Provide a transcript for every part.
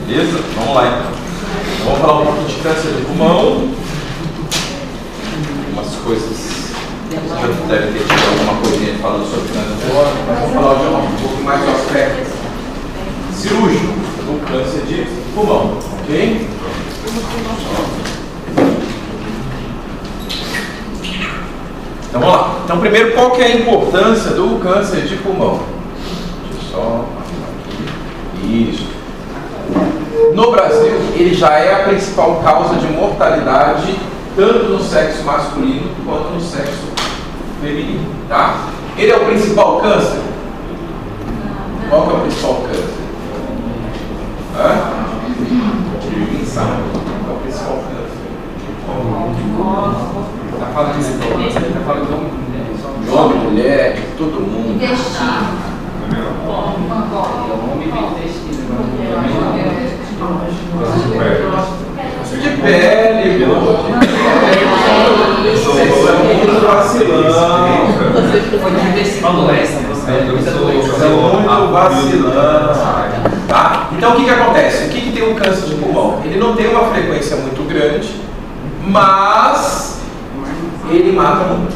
Beleza? Vamos lá então. Vamos falar um pouquinho de câncer de pulmão. Umas coisas. Vocês já devem ter tido alguma coisinha falando sobre câncer de pulmão, mas vamos falar hoje um pouco mais do aspecto cirúrgico do câncer de pulmão, ok? Então vamos lá. Então primeiro, qual que é a importância do câncer de pulmão? Deixa eu só aqui. Isso. No Brasil, ele já é a principal causa de mortalidade tanto no sexo masculino quanto no sexo feminino, tá? Ele é o principal câncer? Qual que é o principal câncer? Ninguém sabe. Qual é o principal câncer? Está falando de homem, mulher, de todo mundo. De pele, meu. Vocês são muito vacilão. Muito vacilão. Tá? Então o que acontece? O que tem um câncer de pulmão? Ele não tem uma frequência muito grande, mas ele mata muito.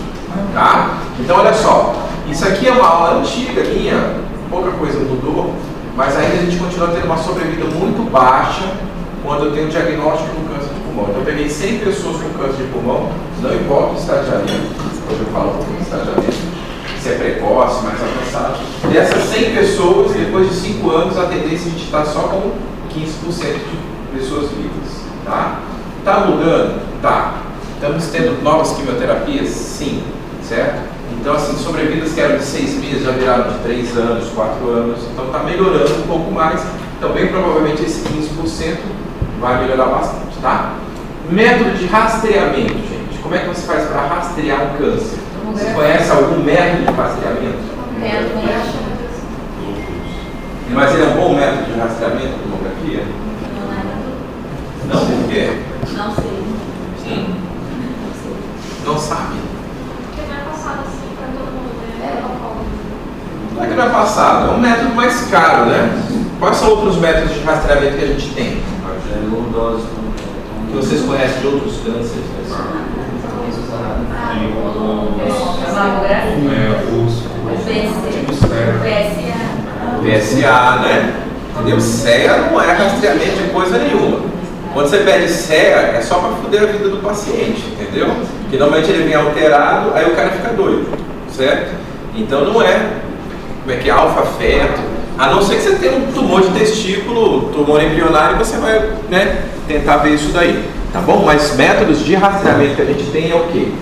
Tá? Então olha só, isso aqui é uma aula antiga minha, pouca coisa mudou, mas ainda a gente continua tendo uma sobrevida muito baixa quando eu tenho o diagnóstico do câncer de pulmão. Então eu peguei 100 pessoas com câncer de pulmão, não importa o estadiamento, hoje eu falo um pouquinho de estadiamento, se é precoce, mais avançado. Dessas 100 pessoas, depois de 5 anos, a tendência a gente está só com 15% de pessoas vivas. Tá? Tá mudando? Tá. Estamos tendo novas quimioterapias? Sim. Certo? Então, assim, sobrevidas que eram de 6 meses já viraram de 3 anos, 4 anos. Então, está melhorando um pouco mais. Então, bem provavelmente, esse 15% vai melhorar bastante, tá? Método de rastreamento, gente. Como é que você faz para rastrear um câncer? Você conhece algum método de rastreamento? Mas ele é um bom método de rastreamento de tomografia? Não, por quê? Não sei. Sim? Não sabe? Não é que não é passado, é um método mais caro, né? Quais são outros métodos de rastreamento que a gente tem? Que vocês conhecem de outros cânceres? PSA, né? Entendeu? CEA não é rastreamento de coisa nenhuma. Quando você pede CEA, é só para foder a vida do paciente, entendeu? Porque normalmente ele vem alterado, aí o cara fica doido, certo? Então não é, como é que é, alfa-feto, a não ser que você tenha um tumor de testículo, tumor embrionário, você vai, né, tentar ver isso daí, tá bom? Mas métodos de rastreamento que a gente tem é o quê?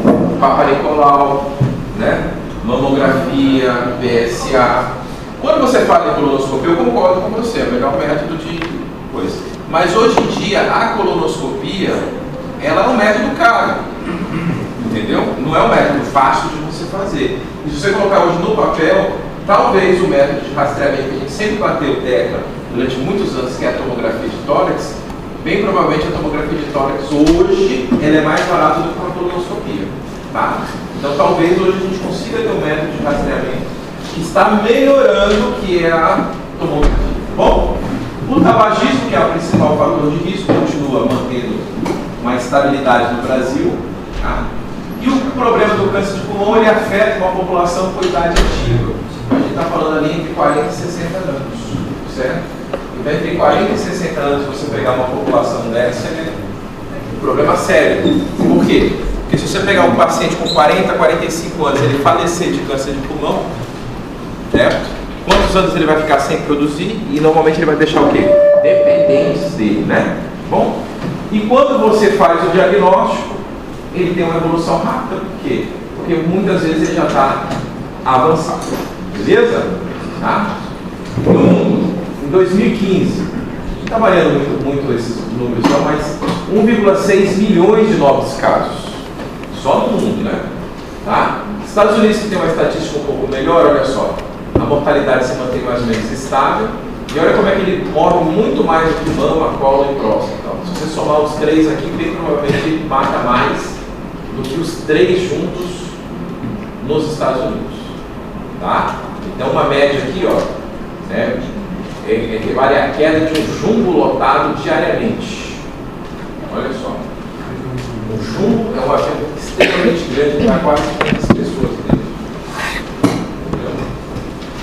Papa Nicolau, né? Mamografia, PSA. Quando você fala em colonoscopia, eu concordo com você, é o melhor método de coisa. Mas hoje em dia, a colonoscopia, ela é um método caro, entendeu? Não é um método fácil de você fazer. E se você colocar hoje no papel, talvez o método de rastreamento que a gente sempre bateu tecla durante muitos anos, que é a tomografia de tórax, bem provavelmente a tomografia de tórax hoje, ela é mais barata do que a colonoscopia, tá? Então talvez hoje a gente consiga ter um método de rastreamento que está melhorando, que é a tomografia. Bom, o tabagismo, que é o principal fator de risco, continua mantendo uma estabilidade no Brasil. Tá? E o problema do câncer de pulmão, ele afeta uma população com idade ativa. A gente está falando ali entre 40 e 60 anos, certo? Então, entre 40 e 60 anos, você pegar uma população dessa, é um problema sério. Por quê? Porque se você pegar um paciente com 40, 45 anos, ele falecer de câncer de pulmão, certo? Quantos anos ele vai ficar sem produzir? E normalmente ele vai deixar o quê? Dependentes dele, né? Bom, e quando você faz o diagnóstico, ele tem uma evolução rápida. Por quê? Porque muitas vezes ele já está avançado. Beleza? Tá? No mundo, em 2015, não está variando muito esses números, não, mas 1,6 milhões de novos casos. Só no mundo, né? Tá? Estados Unidos, que tem uma estatística um pouco melhor, olha só. A mortalidade se mantém mais ou menos estável. E olha como é que ele morre muito mais do que mama, colo e próstata. Então, se você somar os três aqui, bem provavelmente ele mata mais do que os três juntos nos Estados Unidos. Tá? Então, uma média aqui, ó, né, equivale à queda de um jumbo lotado diariamente. Olha só. Um jumbo é um avião extremamente grande, para quase 500 pessoas dentro.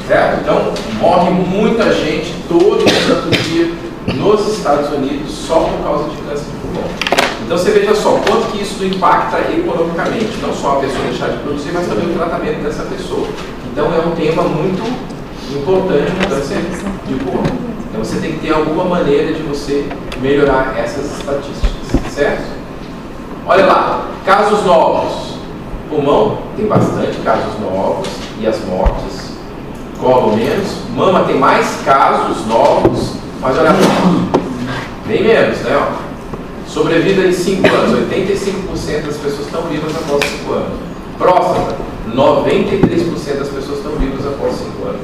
Certo? Então, morre muita gente todo santo dia nos Estados Unidos só por causa de câncer de pulmão. Então você veja só, quanto que isso impacta economicamente, não só a pessoa deixar de produzir, mas também o tratamento dessa pessoa. Então é um tema muito importante no câncer de pulmão. Então você tem que ter alguma maneira de você melhorar essas estatísticas, certo? Olha lá, casos novos. Pulmão tem bastante casos novos e as mortes colo menos. Mama tem mais casos novos, mas olha só, bem menos, né? Ó. Sobrevida em 5 anos, 85% das pessoas estão vivas após 5 anos. Próstata, 93% das pessoas estão vivas após 5 anos.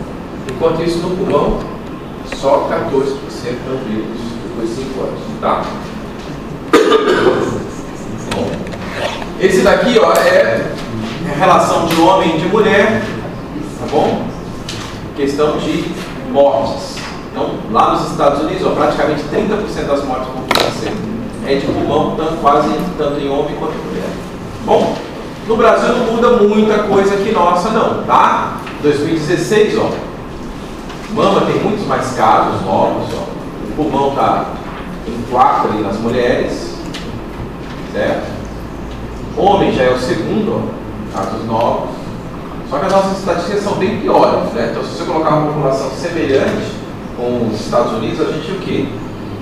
Enquanto isso, no pulmão, só 14% estão vivos depois de 5 anos. Tá? Bom, esse daqui, ó, é a relação de homem e de mulher, tá bom? Questão de mortes. Então, lá nos Estados Unidos, ó, praticamente 30% das mortes por câncer é de pulmão, tanto em homem quanto em mulher. Bom, no Brasil não muda muita coisa aqui nossa não, tá? 2016, ó, mama tem muitos mais casos novos, ó. O pulmão está em 4 ali nas mulheres, certo? Homem já é o segundo, ó, casos novos. Só que as nossas estatísticas são bem piores, né? Então, se você colocar uma população semelhante com os Estados Unidos, a gente o quê?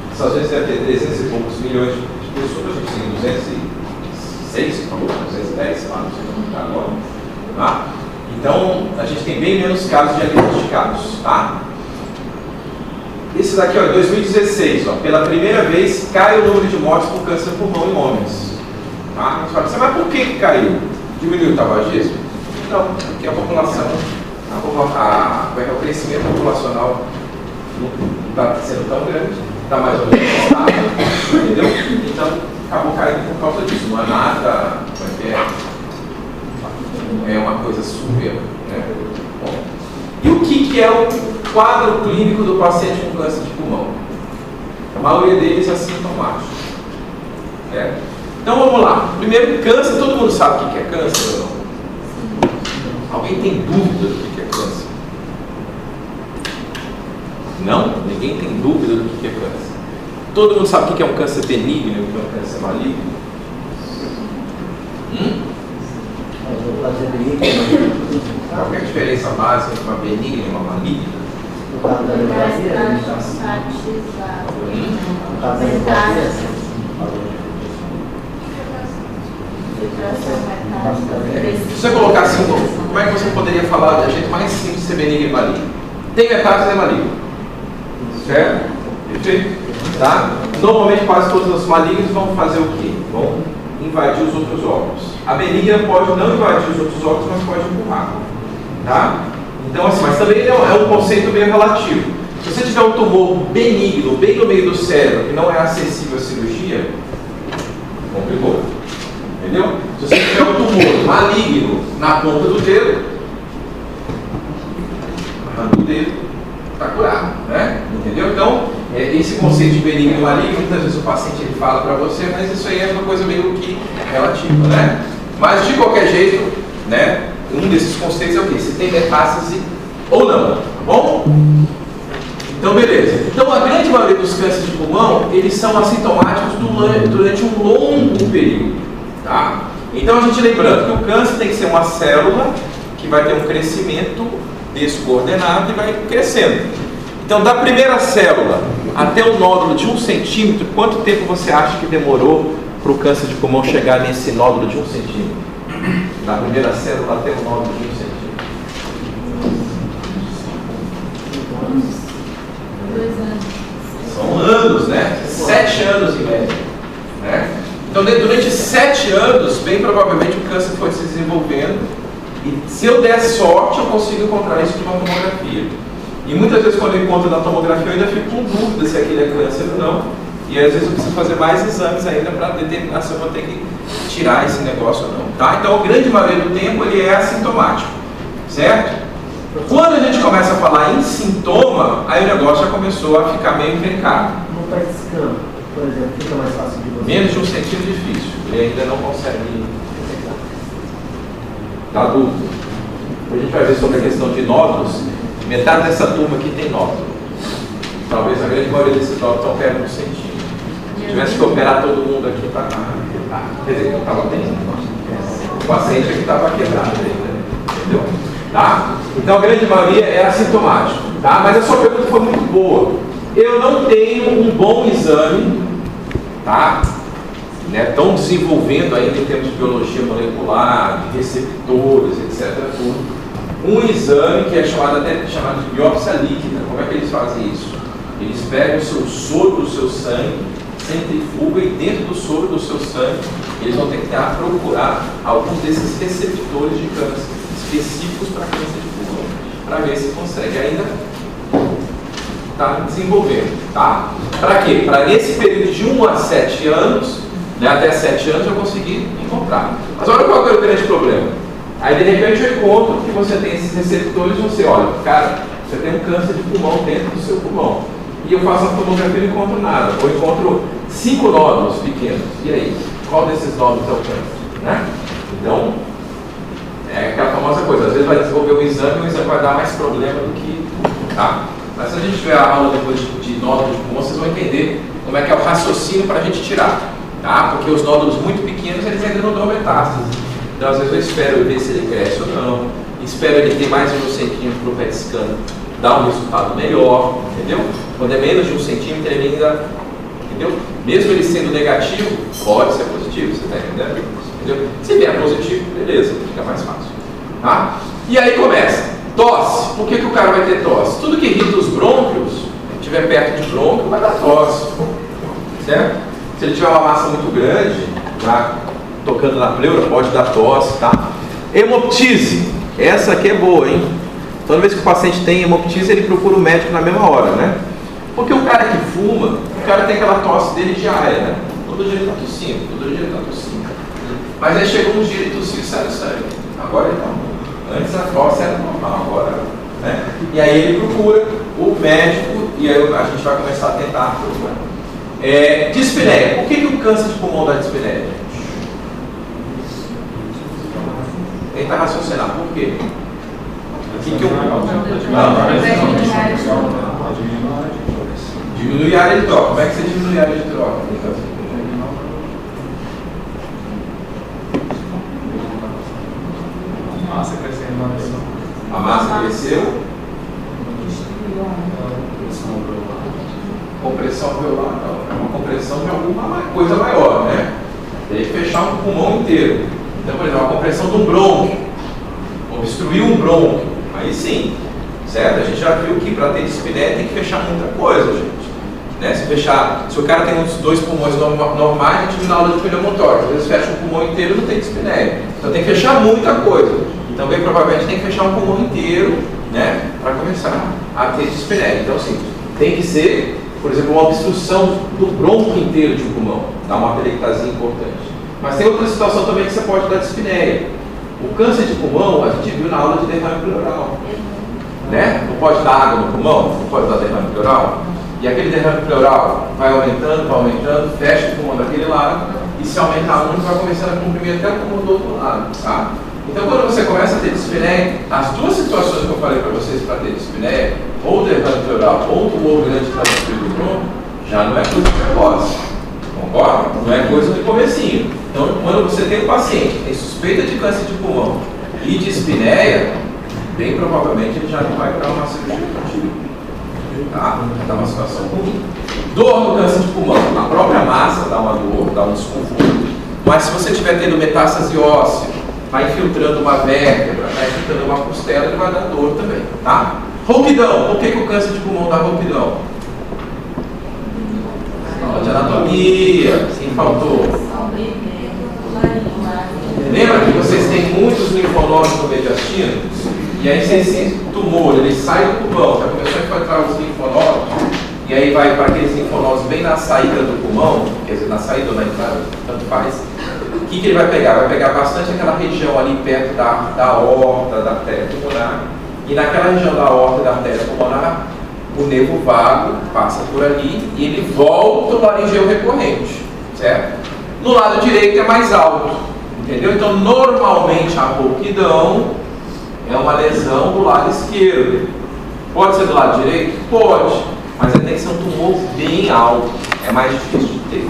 Os Estados Unidos deve ter 300 e poucos milhões de pessoas, a gente tem 206, 210, sei lá, não sei como está agora. Tá? Então, a gente tem bem menos casos diagnosticados, tá? Esse daqui, ó, em 2016, ó, pela primeira vez, cai o número de mortes por câncer de pulmão em homens. Tá? Você fala assim, mas por que caiu? Diminuiu o tabagismo? Não, porque a população, o crescimento populacional não está sendo tão grande, está mais ou menos estável, entendeu? Então, acabou caindo por causa disso. Não é nada, é uma coisa super, né? Bom, e o que é o quadro clínico do paciente com câncer de pulmão? A maioria deles é assintomático. Então vamos lá. Primeiro, câncer, todo mundo sabe o que é câncer ou não? Alguém tem dúvida do que é câncer? Não? Ninguém tem dúvida do que é câncer. Todo mundo sabe o que é um câncer benigno e o que é um câncer maligno? Qual é a diferença básica entre uma benigna e uma maligna? Se você colocar assim, como é que você poderia falar da jeito mais simples de ser benigno e maligno? Tem metástase, é maligno. Certo? Perfeito? Tá? Normalmente quase todos os malignos vão fazer o quê? Vão invadir os outros órgãos. A benigna pode não invadir os outros órgãos, mas pode empurrar. Tá? Então assim, mas também é um conceito meio relativo. Se você tiver um tumor benigno, bem no meio do cérebro, que não é acessível à cirurgia, complicou. Entendeu? Se você tiver um tumor maligno na ponta do dedo, arranca o dedo, está curado, né? Entendeu? Então, esse conceito de benigno e maligno, muitas vezes o paciente ele fala para você, mas isso aí é uma coisa meio que relativa, né? Mas de qualquer jeito, né? Um desses conceitos é o quê? Se tem metástase ou não, tá bom? Então, beleza. Então, a grande maioria dos cânceres de pulmão, eles são assintomáticos durante um longo período, tá? Então, a gente lembrando que o câncer tem que ser uma célula que vai ter um crescimento descoordenado e vai crescendo. Então, da primeira célula até o nódulo de 1 centímetro, quanto tempo você acha que demorou para o câncer de pulmão chegar nesse nódulo de 1 centímetro? Da primeira célula até o nódulo de 1 centímetro. 2 anos. São anos, né? 7 anos em média, né? Então, durante 7 anos, bem provavelmente o câncer foi se desenvolvendo. E se eu der sorte, eu consigo encontrar isso de uma tomografia. E muitas vezes, quando eu encontro na tomografia, eu ainda fico com dúvida se aquele é câncer ou não. E às vezes eu preciso fazer mais exames ainda para determinar se eu vou ter que tirar esse negócio ou não. Tá? Então, a grande maioria do tempo ele é assintomático, certo? Quando a gente começa a falar em sintoma, aí o negócio já começou a ficar meio encrencado. No PET scan, por exemplo, fica mais fácil de você. Menos de 1 centímetro difícil, ele ainda não consegue dar dúvida. A gente vai ver sobre a questão de nódulos. Metade dessa turma aqui tem nódulo. Talvez a grande maioria desses nódulos estão perto de 1 centímetro. Se tivesse que operar todo mundo aqui, quer dizer, não estava bem. O paciente aqui estava quebrado ainda, entendeu? Tá? Então a grande maioria é assintomático, tá? Mas a sua pergunta foi muito boa. Eu não tenho um bom exame, tá? Estão desenvolvendo ainda em termos de biologia molecular, de receptores, etc. Tudo. Um exame que é chamado de biópsia líquida. Como é que eles fazem isso? Eles pegam o seu soro do seu sangue, centrifugam e dentro do soro do seu sangue eles vão tentar procurar alguns desses receptores de câncer específicos para câncer de pulmão, para ver se consegue. Ainda está desenvolvendo, tá? Para quê? Para nesse período de 1 a 7 anos, né, até 7 anos eu consegui encontrar. Mas olha qual é o grande problema. Aí de repente eu encontro que você tem esses receptores e você olha, cara, você tem um câncer de pulmão dentro do seu pulmão. E eu faço a tomografia e não encontro nada. Ou encontro 5 nódulos pequenos. E aí? Qual desses nódulos é o câncer? Né? Então, é aquela famosa coisa. Às vezes vai desenvolver um exame e o exame vai dar mais problema do que... Tá? Mas se a gente tiver a aula depois de nódulos de pulmão, vocês vão entender como é que é o raciocínio para a gente tirar. Tá? Porque os nódulos muito pequenos, eles ainda não dão metástase. Então, às vezes eu espero ver se ele cresce ou não. Espero ele ter mais de 1 centímetro para o PET scan, dar um resultado melhor, entendeu? Quando é menos de 1 centímetro, ele ainda, entendeu? Mesmo ele sendo negativo, pode ser positivo, você está entendendo? Entendeu? Se vier positivo, beleza, fica mais fácil. Tá? E aí começa, tosse. Por que o cara vai ter tosse? Tudo que irrita os brônquios, se estiver perto de brônquio, vai dar tosse, certo? Se ele tiver uma massa muito grande, tá? Tocando na pleura, pode dar tosse, tá? Hemoptise, essa aqui é boa, hein? Toda vez que o paciente tem hemoptise, ele procura o médico na mesma hora, né? Porque o cara que fuma, o cara tem aquela tosse dele diária, né? Todo dia ele está tossindo, todo dia ele está tossindo. Mas aí chegou um dia ele tossiu e saiu sangue. Agora ele está bom. Antes a tosse era normal, agora, né? E aí ele procura o médico e aí a gente vai começar a tentar procurar. Dispneia. Por que o câncer de pulmão dá dispneia, gente? Tenta raciocinar. Por quê? Diminui a área de troca. Como é que você diminui a área de troca? A massa crescendo. A massa cresceu. Compressão alveolar, não. É uma compressão de alguma coisa maior, né? Tem que fechar um pulmão inteiro. Então, por exemplo, a compressão de um brônquio. Obstruir um brônquio. Aí sim, certo? A gente já viu que para ter dispneia tem que fechar muita coisa, gente. Né? Se o cara tem uns 2 pulmões normais, a gente viu na aula de pneumotórax. Às vezes fecha um pulmão inteiro e não tem dispneia. Então tem que fechar muita coisa. Então, bem provavelmente tem que fechar um pulmão inteiro, né? Para começar a ter dispneia. Então, assim, tem que ser, por exemplo, uma obstrução do bronco inteiro de um pulmão. Dá uma atelectasia importante. Mas tem outra situação também que você pode dar dispneia. O câncer de pulmão, a gente viu na aula de derrame pleural. Né? Não pode dar água no pulmão, não pode dar derrame pleural. E aquele derrame pleural vai aumentando, fecha o pulmão daquele lado, e se aumentar muito, vai começando a comprimir até o pulmão do outro lado. Tá? Então, quando você começa a ter dispneia, as duas situações que eu falei para vocês para ter dispneia, ou derrame pleural, ou tumor grande que está no fio do bronco, já não é coisa de precoce. Concorda? Não é coisa de comecinho. Então, quando você tem um paciente que tem suspeita de câncer de pulmão e dispneia, bem provavelmente ele já não vai para uma cirurgia contigo. Tá? Dá uma situação ruim. Dor no câncer de pulmão. A própria massa dá uma dor, dá um desconforto. Mas se você estiver tendo metástase óssea, vai infiltrando uma vértebra, vai infiltrando uma costela, ele vai dar dor também. Tá? Rouquidão. Por que o câncer de pulmão dá rouquidão? Aula de anatomia. Quem faltou? Lembra que vocês têm muitos linfonodos no mediastino? E aí esse tumor, ele sai do pulmão, já começou a infiltrar os linfonodos, e aí vai para aqueles linfonodos bem na saída do pulmão, quer dizer, na saída ou na entrada, tanto faz. O que ele vai pegar? Vai pegar bastante aquela região ali perto da aorta, da artéria pulmonar, e naquela região da aorta e da artéria pulmonar, o nervo vago passa por ali e ele volta ao laringeu recorrente, certo? No lado direito é mais alto, entendeu? Então, normalmente a rouquidão é uma lesão do lado esquerdo. Pode ser do lado direito? Pode, mas tem que ser um tumor bem alto, é mais difícil de ter.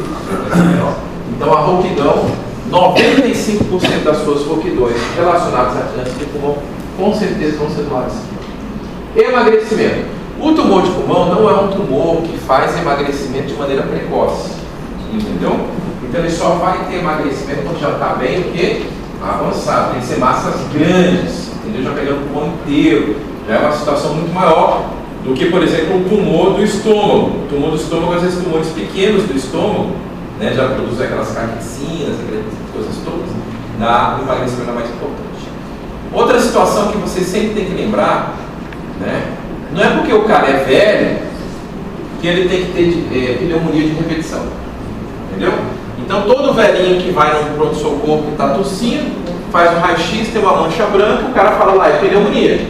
Então, a rouquidão, 95% das suas rouquidões relacionadas a câncer de pulmão, com certeza vão ser do lado esquerdo. Emagrecimento. O tumor de pulmão não é um tumor que faz emagrecimento de maneira precoce, entendeu? Então ele só vai ter emagrecimento quando já está bem, o quê? Avançado. Tem que ser massas grandes, entendeu? Já pegando o pulmão inteiro. Já é uma situação muito maior do que, por exemplo, um tumor do estômago. O tumor do estômago, às vezes tumores pequenos do estômago, né, já produzem aquelas carnicinas, aquelas coisas todas. O emagrecimento é mais importante. Outra situação que você sempre tem que lembrar, né? Não é porque o cara é velho que ele tem que ter pneumonia de repetição, entendeu? Então todo velhinho que vai no pronto-socorro que está tossindo, faz um raio-x, tem uma mancha branca, o cara fala lá, é pneumonia,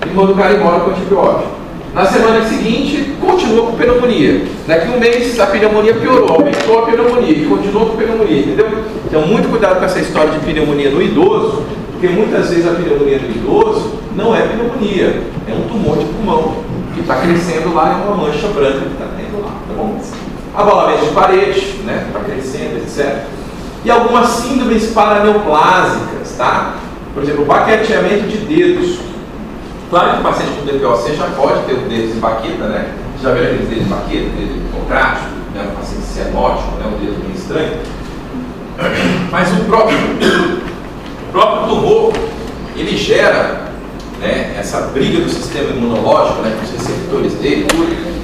e manda o cara embora com antibiótico. Na semana seguinte, continua com pneumonia. Daqui um mês a pneumonia piorou, aumentou a pneumonia e continuou com pneumonia, entendeu? Então muito cuidado com essa história de pneumonia no idoso, porque muitas vezes a pneumonia do idoso não é pneumonia, é um tumor de pulmão que está crescendo lá, é uma mancha branca que está tendo lá, tá bom? Abalamento de parede, né, está crescendo, etc. E algumas síndromes paraneoplásicas, tá? Por exemplo, baqueteamento de dedos. Claro que o paciente com DPOC já pode ter o dedo de baqueta, né? Já viram aqueles dedos de baqueta, dedo hipocrático, né? Um paciente cianótico, né? Um dedo meio estranho. Mas o próprio tumor, ele gera, né, essa briga do sistema imunológico, né, com os receptores dele,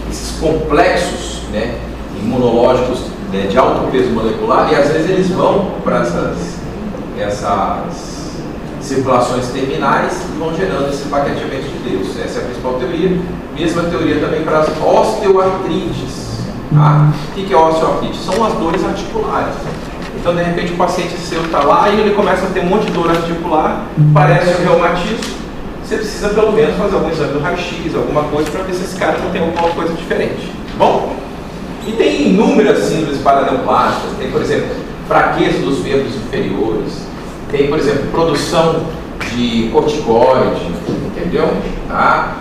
esses complexos, né, imunológicos, né, de alto peso molecular, e às vezes eles vão para essas circulações terminais e vão gerando esse paqueteamento de dedos. Essa é a principal teoria. Mesma teoria também para as osteoartrites. Tá? O que é osteoartrite? São as dores articulares. Então, de repente, o paciente seu está lá e ele começa a ter um monte de dor articular, parece um reumatismo. Você precisa, pelo menos, fazer algum exame do raio-x, alguma coisa, para ver se esse cara não tem alguma coisa diferente. Bom? E tem inúmeras síndromes paraneoplásticas. Tem, por exemplo, fraqueza dos membros inferiores. Tem, por exemplo, produção de corticoide, entendeu? Tá?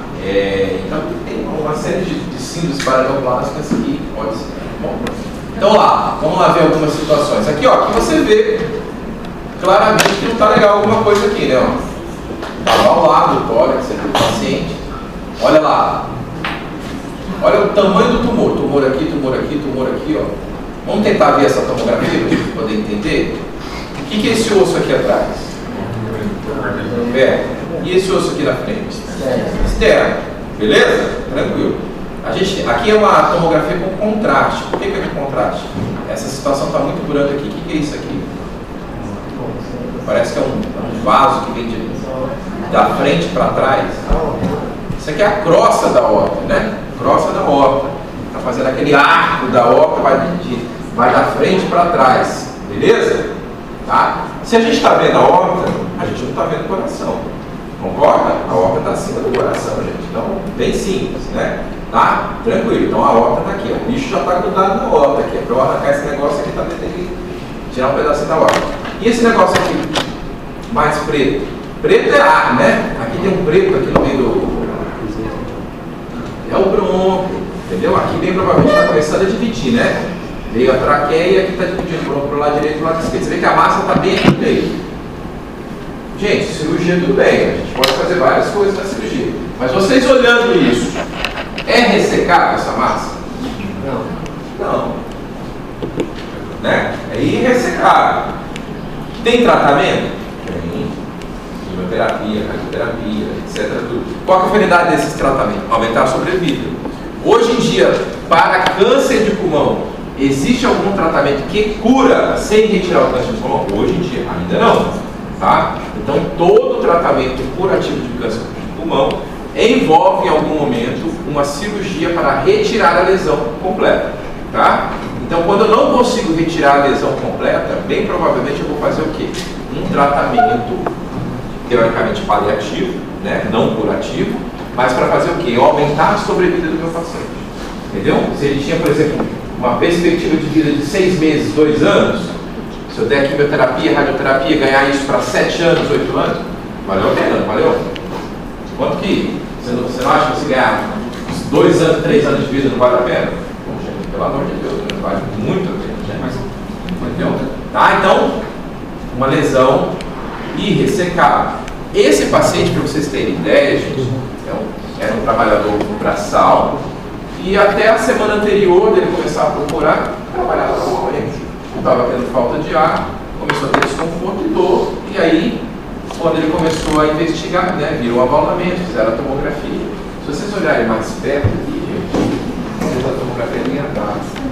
Então, tem uma série de síndromes paraneoplásticas que pode ser. Bom, então lá, vamos lá ver algumas situações. Aqui, ó, aqui você vê claramente que não está legal alguma coisa aqui, né? Está lá ao lado do tórax do paciente. Olha lá. Olha o tamanho do tumor. Tumor aqui, tumor aqui, tumor aqui, ó. Vamos tentar ver essa tomografia para a gente poder entender. O que é esse osso aqui atrás? E esse osso aqui na frente? Externo. Beleza? Tranquilo. Aqui é uma tomografia com contraste. Por que é com contraste? Essa situação está muito branca aqui. O que é isso aqui? Parece que é um vaso que vem da frente para trás. Isso aqui é a crosta da aorta, né? Crosta da aorta. Está fazendo aquele arco da aorta, vai da frente para trás. Beleza? Tá? Se a gente está vendo a aorta, a gente não está vendo o coração. Concorda? A aorta está acima do coração, gente. Então, bem simples, né? Tá? Tranquilo. Então a aorta está aqui. Ó. O bicho já está grudado na aorta aqui. Para eu arrancar esse negócio aqui, também tem que tirar um pedacinho da aorta. E esse negócio aqui, mais preto? Preto é ar, né? Aqui tem um preto aqui no meio do... É o bronco, entendeu? Aqui bem provavelmente está começando a dividir, né? Veio a traqueia e aqui está dividindo para o lado direito e para o lado esquerdo. Você vê que a massa está bem aqui no meio. Gente, cirurgia tudo bem, a gente pode fazer várias coisas na cirurgia. Mas vocês olhando isso, é ressecado essa massa? Não. Né? É irressecável. Tem tratamento? Tem. Quimioterapia, radioterapia, etc. Tudo. Qual é a finalidade desses tratamentos? Aumentar a sobrevida. Hoje em dia, para câncer de pulmão, existe algum tratamento que cura sem retirar o câncer de pulmão? Hoje em dia, ainda não. Tá? Então, todo tratamento curativo de câncer de pulmão envolve, em algum momento, uma cirurgia para retirar a lesão completa. Tá? Então, quando eu não consigo retirar a lesão completa, bem provavelmente eu vou fazer o quê? Um tratamento, teoricamente, paliativo, né? Não curativo, mas para fazer o quê? Aumentar a sobrevida do meu paciente. Entendeu? Se ele tinha, por exemplo, uma perspectiva de vida de 6 meses, 2 anos, se eu der quimioterapia, radioterapia, ganhar isso para 7 anos, 8 anos, valeu a pena, não valeu? Quanto que você não acha que se ganhar 2 anos, 3 anos de vida não vale a pena? Poxa, pelo amor de Deus, não vale muito a pena. Entendeu? Tá? Então, uma lesão irressecável. Esse paciente, para vocês terem ideia, gente, era um trabalhador braçal e até a semana anterior dele começar a procurar, trabalhava normalmente. Estava tendo falta de ar, começou a ter desconforto e dor, e aí, quando ele começou a investigar, né, viram um abaulamento, fizeram a tomografia. Se vocês olharem mais perto aqui, gente, vocês a tomografia é linha base.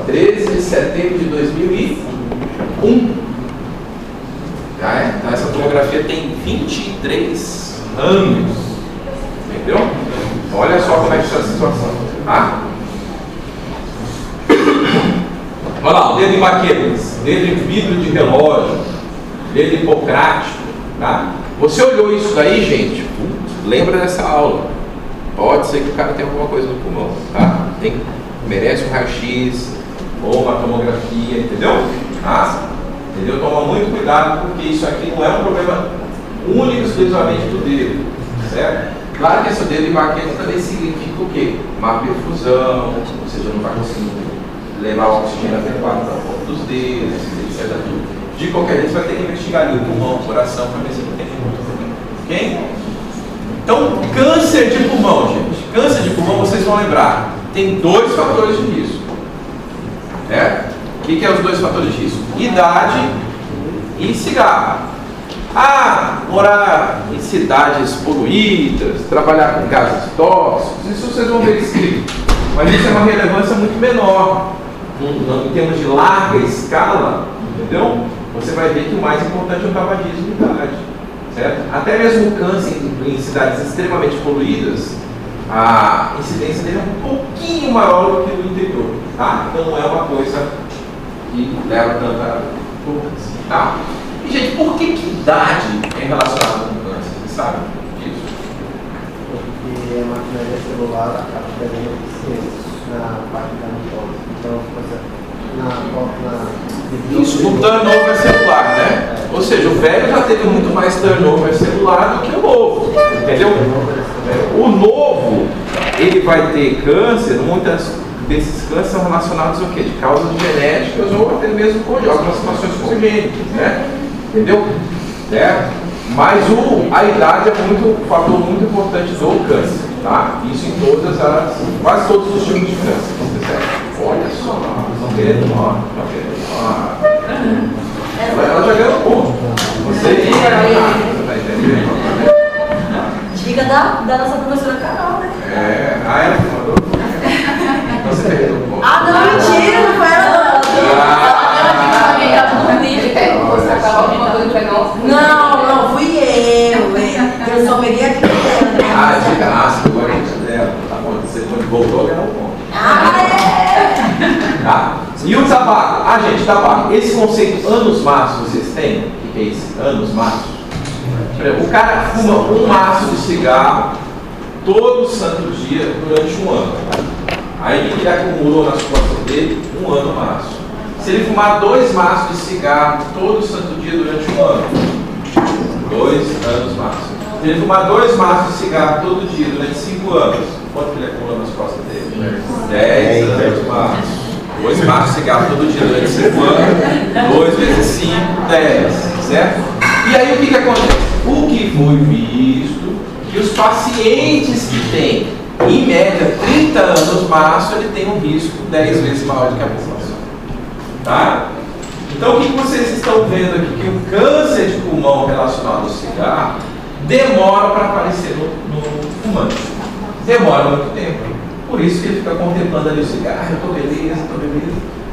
13 de setembro de 2001. Então essa tomografia tem 23 anos. Entendeu? Olha só como é que está a situação. Tá? Olha lá, o dedo em baquetas, dedo em vidro de relógio, dedo hipocrático. Tá? Você olhou isso daí, gente? Lembra dessa aula. Pode ser que o cara tenha alguma coisa no pulmão. Tá? Merece um raio-x ou uma tomografia, entendeu? Entendeu? Toma muito cuidado, porque isso aqui não é um problema único exclusivamente do dedo, certo? Claro que esse dedo em baqueta também significa o quê? Má perfusão, ou seja, não vai conseguir levar o oxigênio adequado para a ponta dos dedos, etc. De qualquer jeito, você vai ter que investigar ali o pulmão, o coração, para ver se não tem nenhum problema. Ok? Então, câncer de pulmão, gente. Câncer de pulmão, vocês vão lembrar, tem 2 fatores de risco. O que é os 2 fatores de risco? Idade e cigarro. Morar em cidades poluídas, trabalhar com gases tóxicos, isso vocês vão ver escrito. Mas isso é uma relevância muito menor. Em termos de larga escala, entendeu? Você vai ver que o mais importante é o tabagismo e idade. Certo? Até mesmo o câncer em cidades extremamente poluídas, a incidência dele é um pouquinho maior do que no interior, tá? Então não é uma coisa que leva tanta importância, tá? E gente, por que idade é relacionada com câncer? Vocês sabem disso? Porque a maquinaria celular acaba perdendo eficiência na parte da mitose. Então, isso, no turnover celular, né? Ou seja, o velho já teve muito mais turnover celular do que o novo, entendeu? O novo, ele vai ter câncer, muitas desses cânceres são relacionados ao quê? De causas genéticas ou até mesmo com algumas situações congênitas, né? Entendeu? Mas a idade é um fator muito importante do câncer, tá? Isso em quase todos os tipos de câncer. Olha só, não querendo nós. Ela já ganhou ponto. Você liga aí, você tá entendendo? Diga da nossa professora Carol, né? Ela que mandou. Então você perdeu um ponto. Não, mentira, não foi ela não, fui eu só peguei aqui dica ácida, agora a gente dela. Tá bom, você voltou a ganhar um ponto. Tá? E o tabaco? Gente, tabaco. Esse conceito anos maços vocês têm? O que é isso? Anos maços? O cara fuma um maço de cigarro todo santo dia durante um ano. Aí o que ele acumulou nas costas dele? Um ano maço. Se ele fumar 2 maços de cigarro todo santo dia durante um ano, 2 anos maço. Se ele fumar 2 maços de cigarro todo dia durante 5 anos, quanto que ele acumula nas costas dele? 10 anos maços. 2 maços de cigarro todo dia durante 5 anos, 2 vezes 5, 10, certo? E aí o que acontece? O que foi visto que os pacientes que têm, em média, 30 anos maço, ele tem um risco 10 vezes maior do que a população. Tá? Então o que vocês estão vendo aqui? Que o câncer de pulmão relacionado ao cigarro demora para aparecer no fumante. Demora muito tempo. Por isso que ele fica contemplando ali o cigarro, eu estou beleza.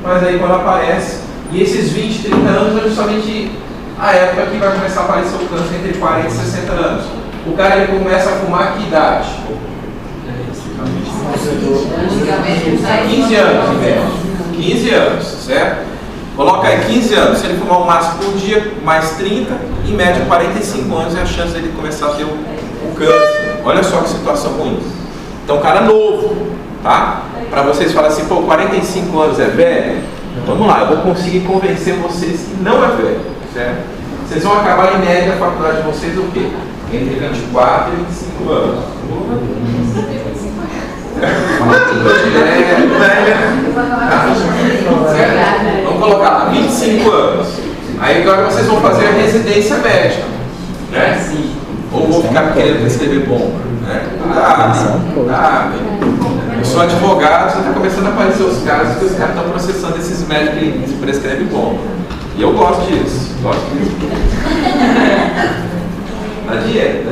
Mas aí quando aparece, e esses 20, 30 anos é justamente a época que vai começar a aparecer o câncer entre 40 e 60 anos. O cara ele começa a fumar que idade? 15 anos, em média. 15 anos, certo? Coloca aí 15 anos, se ele fumar um maço por dia, mais 30, em média 45 anos é a chance dele começar a ter o câncer. Olha só que situação ruim. Então, cara novo, tá? Para vocês falarem assim, pô, 45 anos é velho? Vamos lá, eu vou conseguir convencer vocês que não é velho, certo? Vocês vão acabar em média a faculdade de vocês o quê? Entre 24 e 25 anos. Vamos colocar lá, 25 anos. Aí agora vocês vão fazer a residência médica, né? Ou vão ficar querendo prescrever bomba, né? Eu sou advogado, já está começando a aparecer os casos que os caras estão processando esses médicos que prescrevem bomba. E eu gosto disso, Dá dinheiro.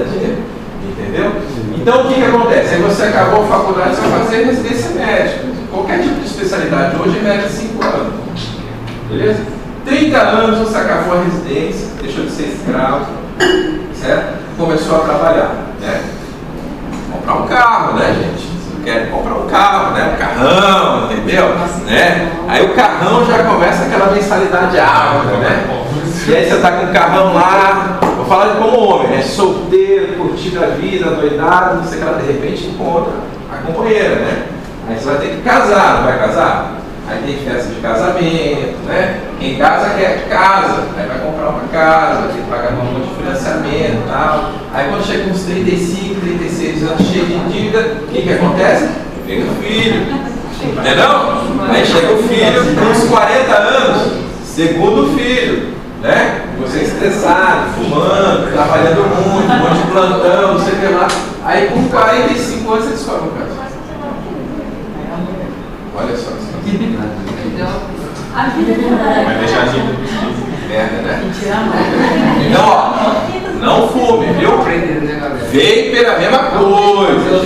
Entendeu? Então o que acontece? Aí você acabou a faculdade, você vai fazer residência médica. Qualquer tipo de especialidade hoje é média 5 anos. Beleza? 30 anos você acabou a residência, deixou de ser escravo, certo? Começou a trabalhar, né? Comprar um carro, né, gente? Você quer comprar um carro, né? Um carrão, entendeu? Né? Aí o carrão já começa aquela mensalidade alta, né? E aí você tá com o carrão lá, vou falar de como homem, né? Solteiro, curtindo a vida, doidado, não sei o que lá, de repente encontra a companheira, né? Aí você vai ter que casar, não vai casar? Aí tem festa de casamento, né? Quem casa quer casa, aí vai comprar uma casa, tem que pagar um monte de financiamento e tal. Aí quando chega uns 35, 36 anos cheio de dívida, o que acontece? Vem o filho, entendeu? Aí chega o filho com uns 40 anos, segundo filho. Né? Você estressado, fumando, trabalhando muito, um monte de plantão, não sei o que lá. Aí com 45 anos você descobre o caso. Olha só. Vai deixar a vida. Merda, né? Então, ó, não fume, viu? Vapor é a mesma coisa.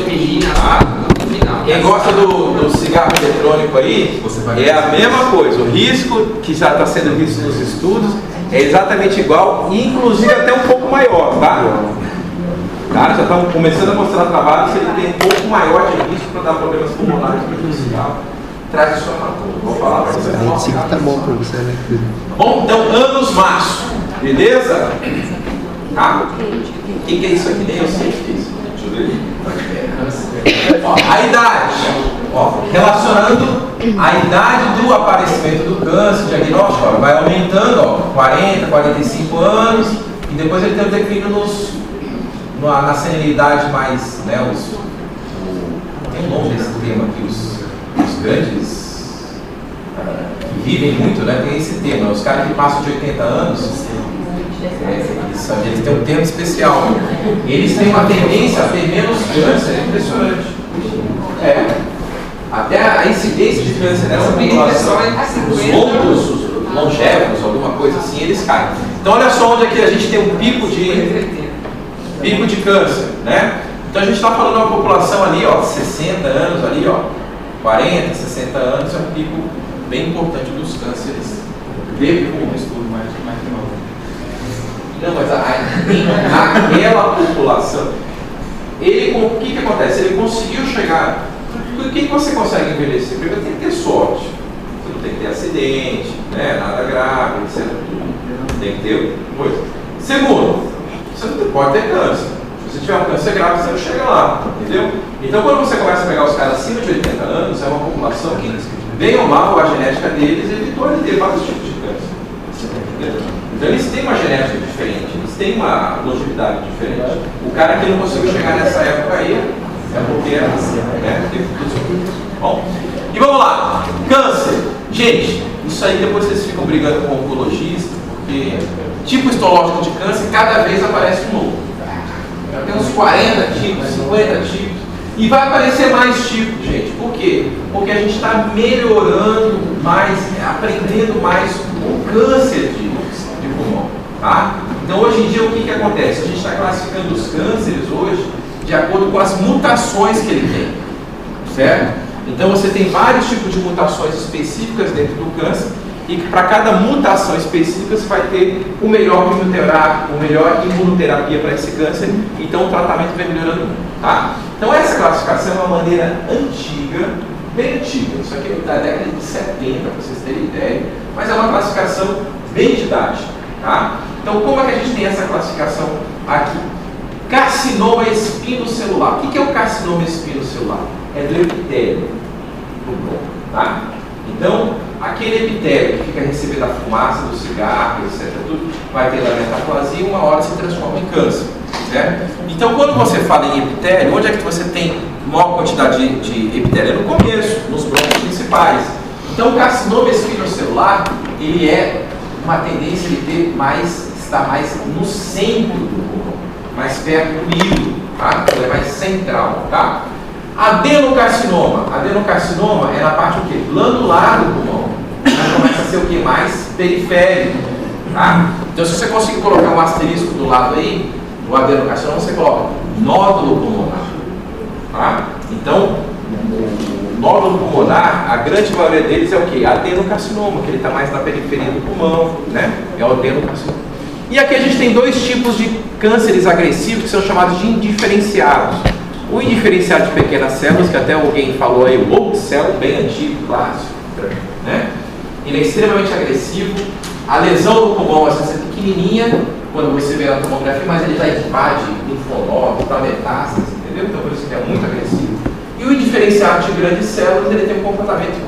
Tá? Quem gosta do cigarro eletrônico aí, é a mesma coisa. O risco que já está sendo visto nos estudos é exatamente igual, inclusive até um pouco maior, tá? Cara, já estão começando a mostrar trabalhos que ele tem um pouco maior de risco para dar problemas pulmonares para o cigarro tradicional. Vou falar para vocês. Tá bom para você, né? Bom, então, anos março, beleza? Tá? O que é isso aqui? Nem eu sei o que é isso. Deixa eu ver. Ó, a idade. Ó, relacionando a idade do aparecimento do câncer, diagnóstico, ó, vai aumentando, ó, 40, 45 anos, e depois ele tem um declínio na senilidade mais, né, tem um nome desse termo aqui, os grandes que vivem muito, né, tem esse termo, os caras que passam de 80 anos, eles têm um termo especial, né? Eles têm uma tendência a ter menos câncer, é impressionante. Até a incidência de câncer nessa população, os longevos, alguma coisa assim, eles caem. Então olha só onde aqui a gente tem um pico de câncer, né? Então a gente está falando de uma população ali, ó, 60 anos ali, ó, 40, 60 anos, é um pico bem importante dos cânceres de pulmão. Não, mas naquela população, o que acontece? Ele conseguiu chegar. O que você consegue envelhecer? Primeiro tem que ter sorte. Você não tem que ter acidente, né? Nada grave, etc. Tem que ter coisa. Segundo, você não pode ter câncer. Se você tiver um câncer grave, você não chega lá, entendeu? Então quando você começa a pegar os caras acima de 80 anos, é uma população que, bem ou mal, a genética deles evitou de ter vários tipos de câncer. Entendeu? Então eles têm uma genética diferente, eles têm uma longevidade diferente. O cara que não conseguiu chegar nessa época aí é porque era assim, né? Bom, e vamos lá, câncer. Gente, isso aí depois vocês ficam brigando com o oncologista, porque tipo histológico de câncer cada vez aparece um novo. Já tem uns 40 tipos, 50 tipos, e vai aparecer mais tipos, gente. Por quê? Porque a gente está melhorando mais, aprendendo mais o câncer de pulmão, tá? Então hoje em dia o que acontece? A gente está classificando os cânceres hoje de acordo com as mutações que ele tem, certo? Então você tem vários tipos de mutações específicas dentro do câncer e que para cada mutação específica você vai ter o melhor quimioterápico, o melhor imunoterapia para esse câncer, então o tratamento vem melhorando muito, tá? Então essa classificação é uma maneira antiga bem antiga, isso aqui é da década de 70, para vocês terem ideia, mas é uma classificação bem didática, tá? Então, como é que a gente tem essa classificação aqui? Carcinoma espinocelular. O que é o carcinoma espinocelular? É do epitélio do bronco, tá? Então, aquele epitélio que fica recebendo a fumaça do cigarro, etc., tudo, vai ter da metaplasia e uma hora se transforma em câncer, certo? Então, quando você fala em epitélio, onde é que você tem maior quantidade de epitélio? É no começo, nos brônquios principais. Então, o carcinoma espinocelular, ele é uma tendência de ter estar mais no centro do pulmão, mais perto do hígado, tá? Ele é mais central, tá? Adenocarcinoma é na parte o quê? Glandular do pulmão, mas começa a ser o que? Mais periférico, tá? Então, se você conseguir colocar um asterisco do lado aí, do adenocarcinoma, você coloca nódulo pulmonar, tá? Então, o nódulo pulmonar, a grande maioria deles é o quê? Adenocarcinoma, que ele está mais na periferia do pulmão, né? É o adenocarcinoma. E aqui a gente tem dois tipos de cânceres agressivos que são chamados de indiferenciados. O indiferenciado de pequenas células, que até alguém falou aí, o old cell, bem antigo, clássico, né? Ele é extremamente agressivo. A lesão do pulmão às vezes é pequenininha, quando você vê na tomografia, mas ele já invade linfonodo, para metástase, entendeu? Então por isso que é muito agressivo. E o indiferenciado de grandes células, ele tem um comportamento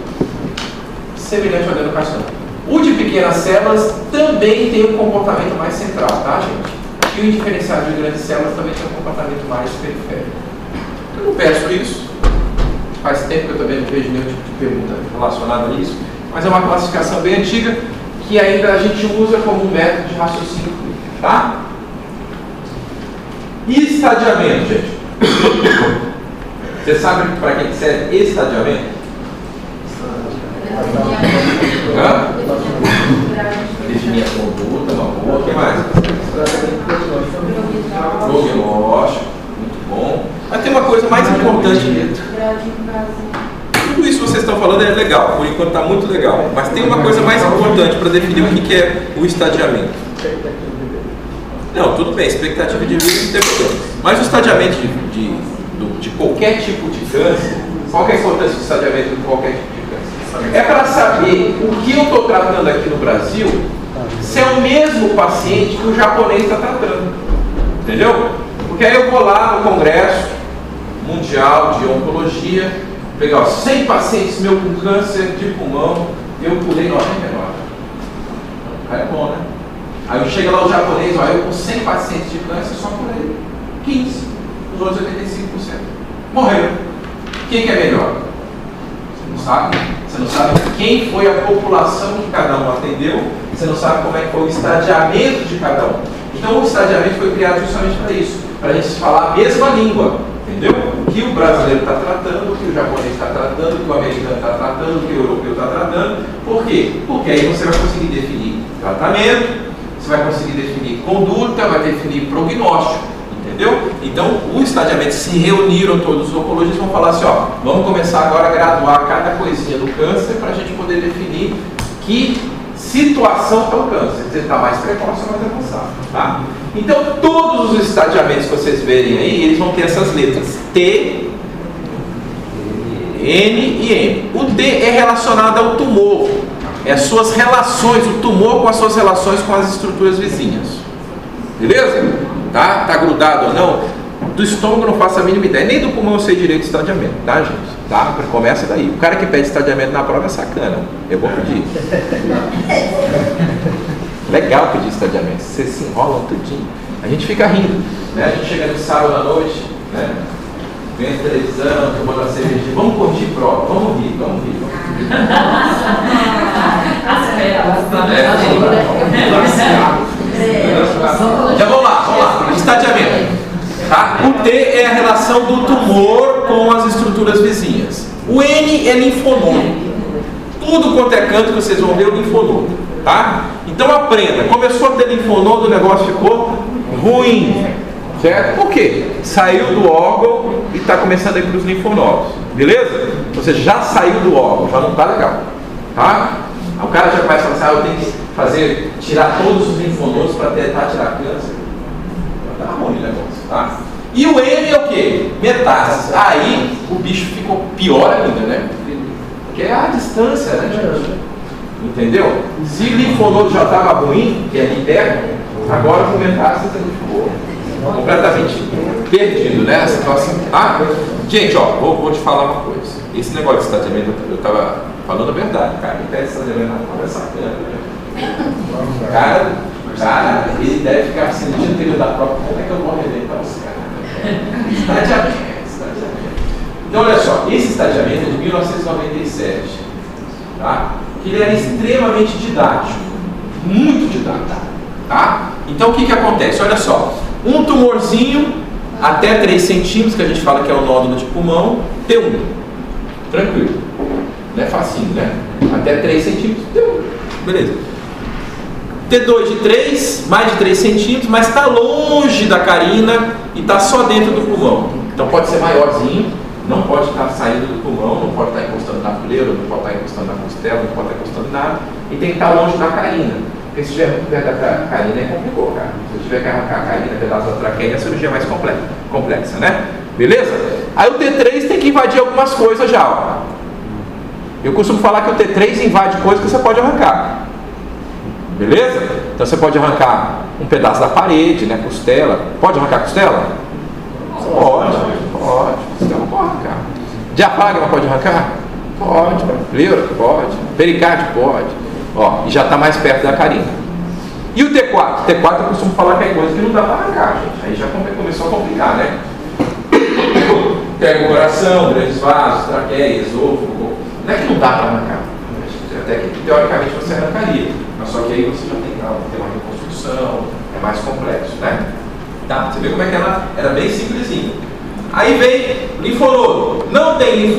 semelhante ao adenocarcinoma. O de pequenas células também tem um comportamento mais central, tá, gente? E o indiferenciado de grandes células também tem um comportamento mais periférico. Eu não peço isso, faz tempo que eu também não vejo nenhum tipo de pergunta relacionada a isso, mas é uma classificação bem antiga que ainda a gente usa como um método de raciocínio clínico, tá? E estadiamento, gente? Você sabe para que serve estadiamento? Definir a conduta, uma boa, o que mais? Prognóstico, muito bom. Mas tem uma coisa mais importante. Tudo isso que vocês estão falando é legal, por enquanto está muito legal. Mas tem uma coisa mais importante para definir o que é o estadiamento. Não, tudo bem, expectativa de vida não tem problema. Mas o estadiamento de qualquer tipo de câncer, qual que é a importância do estadiamento de qualquer tipo de câncer? É para saber o que eu estou tratando aqui no Brasil, se é o mesmo paciente que o japonês está tratando. Entendeu? Porque aí eu vou lá no Congresso Mundial de Oncologia, pegar 100 pacientes meus com câncer de pulmão, eu pulei 99. É bom, né? Aí eu chego lá o japonês, ó, eu com 100 pacientes de câncer, só pulei 15. Os outros 85%. Morreram. Quem que é melhor? Você não sabe. Você não sabe quem foi a população que cada um atendeu. Você não sabe como é que foi o estadiamento de cada um. Então o estadiamento foi criado justamente para isso. Para a gente falar a mesma língua. Entendeu? O que o brasileiro está tratando, o que o japonês está tratando, o que o americano está tratando, o que o europeu está tratando. Por quê? Porque aí você vai conseguir definir tratamento, você vai conseguir definir conduta, vai definir prognóstico. Entendeu? Então, o estadiamento, se reuniram todos os oncologistas, vão falar assim, ó, vamos começar agora a graduar cada coisinha do câncer para a gente poder definir que situação está o câncer, se está mais precoce ou mais avançado, tá? Então, todos os estadiamentos que vocês verem aí, eles vão ter essas letras T, N e M. O T é relacionado ao tumor, é as suas relações, o tumor com as suas relações com as estruturas vizinhas. Beleza? Tá grudado ou não? Do estômago eu não faço a mínima ideia, nem do pulmão eu sei direito de estadiamento, tá, gente? Tá? Começa daí. O cara que pede estadiamento na prova é sacana. Eu vou pedir. Legal pedir estadiamento. Vocês se enrolam tudinho. A gente fica rindo, né? A gente chega no sábado à noite, né? Vem a televisão, tomando a cerveja. Vamos corrigir prova, vamos rir. Já vamos lá. Estadiamento. Tá? O T é a relação do tumor com as estruturas vizinhas. O N é linfonodo. Tudo quanto é canto que vocês vão ver é o linfonodo. Tá? Então aprenda. Começou a ter linfonodo, o negócio ficou ruim. Certo? Por quê? Saiu do órgão e está começando a ir para os linfonodos. Beleza? Você já saiu do órgão, já não está legal. Tá? O cara já começa a falar assim, eu tenho que tirar todos os linfonodos para tentar tirar câncer. Tá ruim o negócio, tá? E o M é o quê? Metástase. Aí o bicho ficou pior ainda, né? Que é a distância, né, gente? Entendeu? Se linfonodo já estava ruim, que é ali perto, agora com metástase ele ficou completamente perdido, né? A situação. Tá? Gente, ó, vou te falar uma coisa. Esse negócio de estadiamento, eu estava falando a verdade, cara. Em teste de estadiamento não conversa sacana, né? Cara, ele deve ficar sentindo que ele dá própria. Como é que eu vou arrebentar os caras? Estadiamento. Então, olha só, esse estadiamento é de 1997, tá? Ele era extremamente didático, muito didático, tá? Então, o que acontece? Olha só, um tumorzinho até 3 centímetros, que a gente fala que é o nódulo de pulmão, T1, tranquilo, não é facinho, né? Até 3 centímetros, T1, beleza. T2 de 3, mais de 3 centímetros, mas está longe da carina e está só dentro do pulmão. Então pode ser maiorzinho, não pode estar saindo do pulmão, não pode estar encostando na pleura, não pode estar encostando na costela, não pode estar encostando em nada, e tem que estar longe da carina. Porque se estiver muito perto da carina é complicado, cara. Se tiver que arrancar a carina, pedaço da traqueia, a cirurgia é mais complexa, né? Beleza? Aí o T3 tem que invadir algumas coisas já, ó. Eu costumo falar que o T3 invade coisas que você pode arrancar. Beleza? Então você pode arrancar um pedaço da parede, né? Costela. Pode arrancar costela? Pode. Costela pode arrancar. Diafragma pode arrancar? Pode. Pleura? Pode. Pericárdio? Pode. Ó, e já está mais perto da carina. E o T4? T4 eu costumo falar que é coisa que não dá para arrancar, gente. Aí já começou a complicar, né? Pega o coração, grandes vasos, traqueia, esôfago. Não é que não dá para arrancar. Até que teoricamente você arrancaria. Mas só que aí você já tem que ter uma reconstrução, é mais complexo, né? Tá? Você vê como é que ela era bem simplesinha. Aí vem linfonodo. Não tem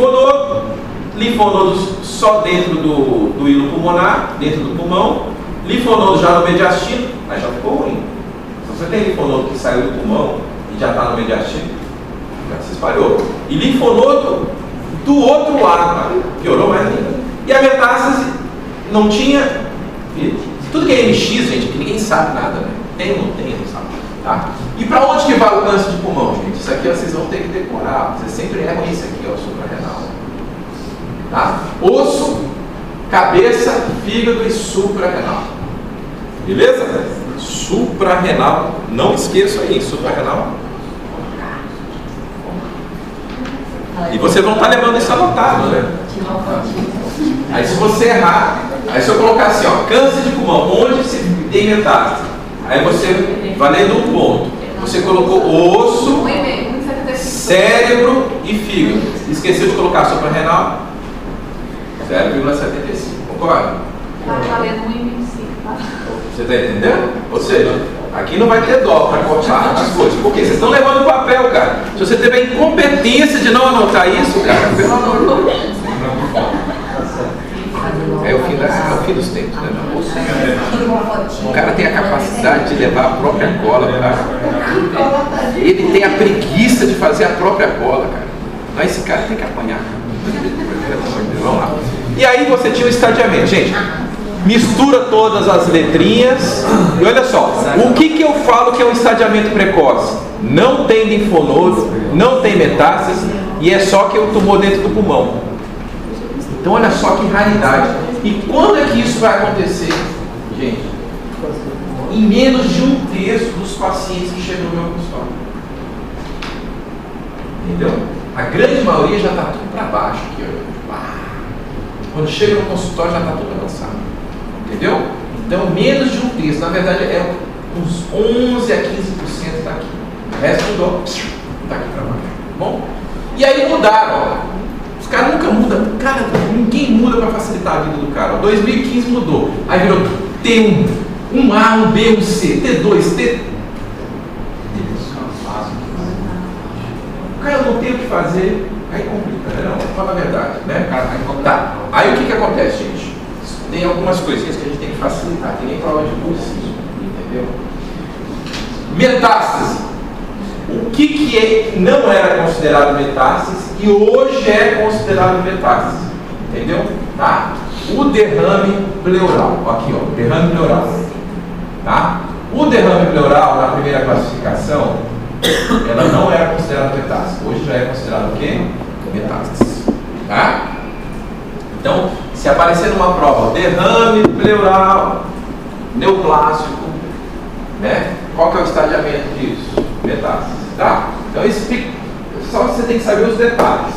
linfonodos só dentro do hilo pulmonar, dentro do pulmão. Linfonodo já no mediastino, mas já ficou ruim. Se você tem linfonodo que saiu do pulmão e já está no mediastino, já se espalhou. E linfonodo do outro lado, piorou mais ainda. E a metástase não tinha. Tudo que é MX, gente, que ninguém sabe nada, né? Tem ou não tem, não sabe. Tá? E para onde que vai o câncer de pulmão, gente? Isso aqui ó, vocês vão ter que decorar. Vocês sempre erram isso aqui, ó, suprarrenal. Tá? Osso, cabeça, fígado e suprarrenal. Beleza? Suprarrenal. Não esqueça aí, suprarrenal. E vocês vão estar levando isso anotado, né? Aí se você errar, aí se eu colocar assim, ó, câncer de pulmão, onde se tem metástase? Aí você, valendo um ponto, você colocou osso, cérebro e fígado. Esqueceu de colocar suprarrenal? 0,75. Concorda? Tá valendo 1,25, tá? Você está entendendo? Ou seja, aqui não vai ter dó para cortar as coisas. Porque vocês estão levando papel, cara. Se você tiver incompetência de não anotar isso, cara, pelo amor de Deus. É o fim dos tempos, né? O cara tem a capacidade de levar a própria cola, cara. Ele tem a preguiça de fazer a própria cola, cara. Mas esse cara tem que apanhar. Vamos lá. E aí você tinha o estadiamento. Gente, mistura todas as letrinhas. E olha só, o que eu falo que é um estadiamento precoce? Não tem linfonodo, não tem metástase e é só que eu tumor dentro do pulmão. Então olha só que raridade. E quando é que isso vai acontecer, gente? Em menos de 1/3 dos pacientes que chegam no meu consultório. Entendeu? A grande maioria já está tudo para baixo aqui, ó. Quando chega no consultório já está tudo avançado. Entendeu? Então menos de 1/3. Na verdade é uns 11 a 15% está aqui. O resto tudo está aqui para baixo. Bom? E aí mudaram, ó. Os caras nunca mudam. Cara, ninguém muda para facilitar a vida do cara. 2015 mudou. Aí virou T1, um A, um B, um C, T2, T. O cara não tem o que fazer. Aí complica, né? Não, fala a verdade, né? Tá. Aí o que acontece, gente? Tem algumas coisinhas que a gente tem que facilitar. Tem nem prova de cursinho, entendeu? Metástase. O que não era considerado metástase e hoje é considerado metástase, entendeu? Tá? O derrame pleural, aqui ó, derrame pleural, tá? O derrame pleural na primeira classificação, ela não era considerada metástase, hoje já é considerado o quê? Metástase, tá? Então Se aparecer numa prova derrame pleural, neoplásico, né? Qual que é o estadiamento disso? Metástase, tá? Então só você tem que saber os detalhes.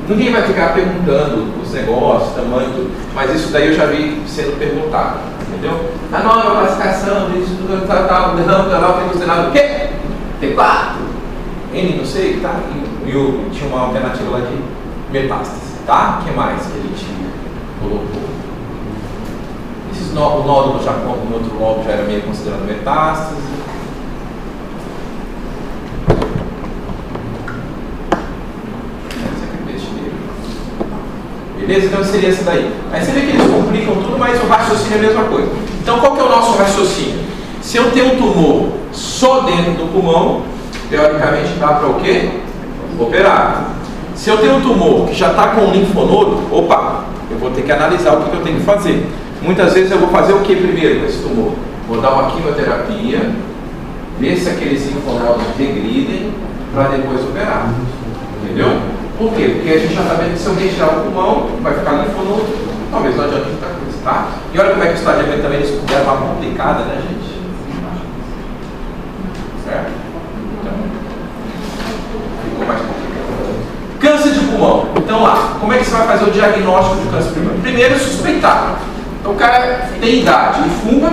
Ninguém vai ficar perguntando os negócios, tamanho, tudo, mas isso daí eu já vi sendo perguntado, entendeu? A nova classificação disso, tal, derrame pleural, tem considerado o quê? T4, N não sei, tá? E tinha uma alternativa lá de metástase, tá? O que mais que ele tinha? Colocou. O nódulo já, no outro lobo já era meio considerado metástase. Beleza? Então seria esse daí. Aí você vê que eles complicam tudo, mas o raciocínio é a mesma coisa. Então qual que é o nosso raciocínio? Se eu tenho um tumor só dentro do pulmão, teoricamente dá para o quê? Operar. Se eu tenho um tumor que já está com um linfonodo, opa, eu vou ter que analisar o que eu tenho que fazer. Muitas vezes eu vou fazer o que primeiro com esse tumor? Vou dar uma quimioterapia, ver se aqueles linfonodos regridem, para depois operar. Entendeu? Por quê? Porque a gente já está vendo que se eu retirar o pulmão, vai ficar linfonodo, talvez não adianta muita coisa, tá? E olha como é que o estadiamento também eles deram uma complicada, né, gente? Certo? Então, ficou mais complicado. Câncer de pulmão. Então lá, como é que você vai fazer o diagnóstico de câncer de pulmão? Primeiro, suspeitar. Então o cara tem idade e fuma,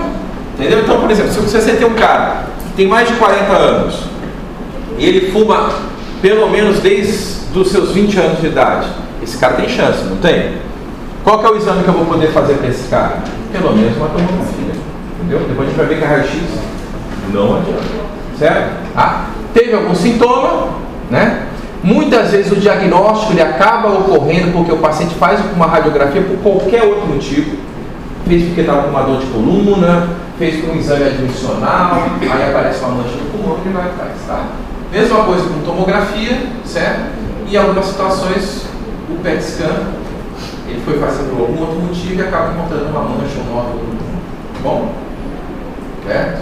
entendeu? Então, por exemplo, se você tem um cara que tem mais de 40 anos e ele fuma pelo menos desde os seus 20 anos de idade, esse cara tem chance, não tem? Qual que é o exame que eu vou poder fazer para esse cara? Pelo menos uma tomografia, entendeu? Depois a gente vai ver que a raio-x não adianta, certo? Teve algum sintoma, né? Muitas vezes o diagnóstico ele acaba ocorrendo porque o paciente faz uma radiografia por qualquer outro motivo. Fez porque estava com uma dor de coluna, fez com um exame admissional, aí aparece uma mancha no pulmão e ele vai atrás, tá? Mesma coisa com tomografia, certo? E em algumas situações o PET scan ele foi fazer por algum outro motivo e acaba encontrando uma mancha, um nódulo no pulmão. Bom? Certo?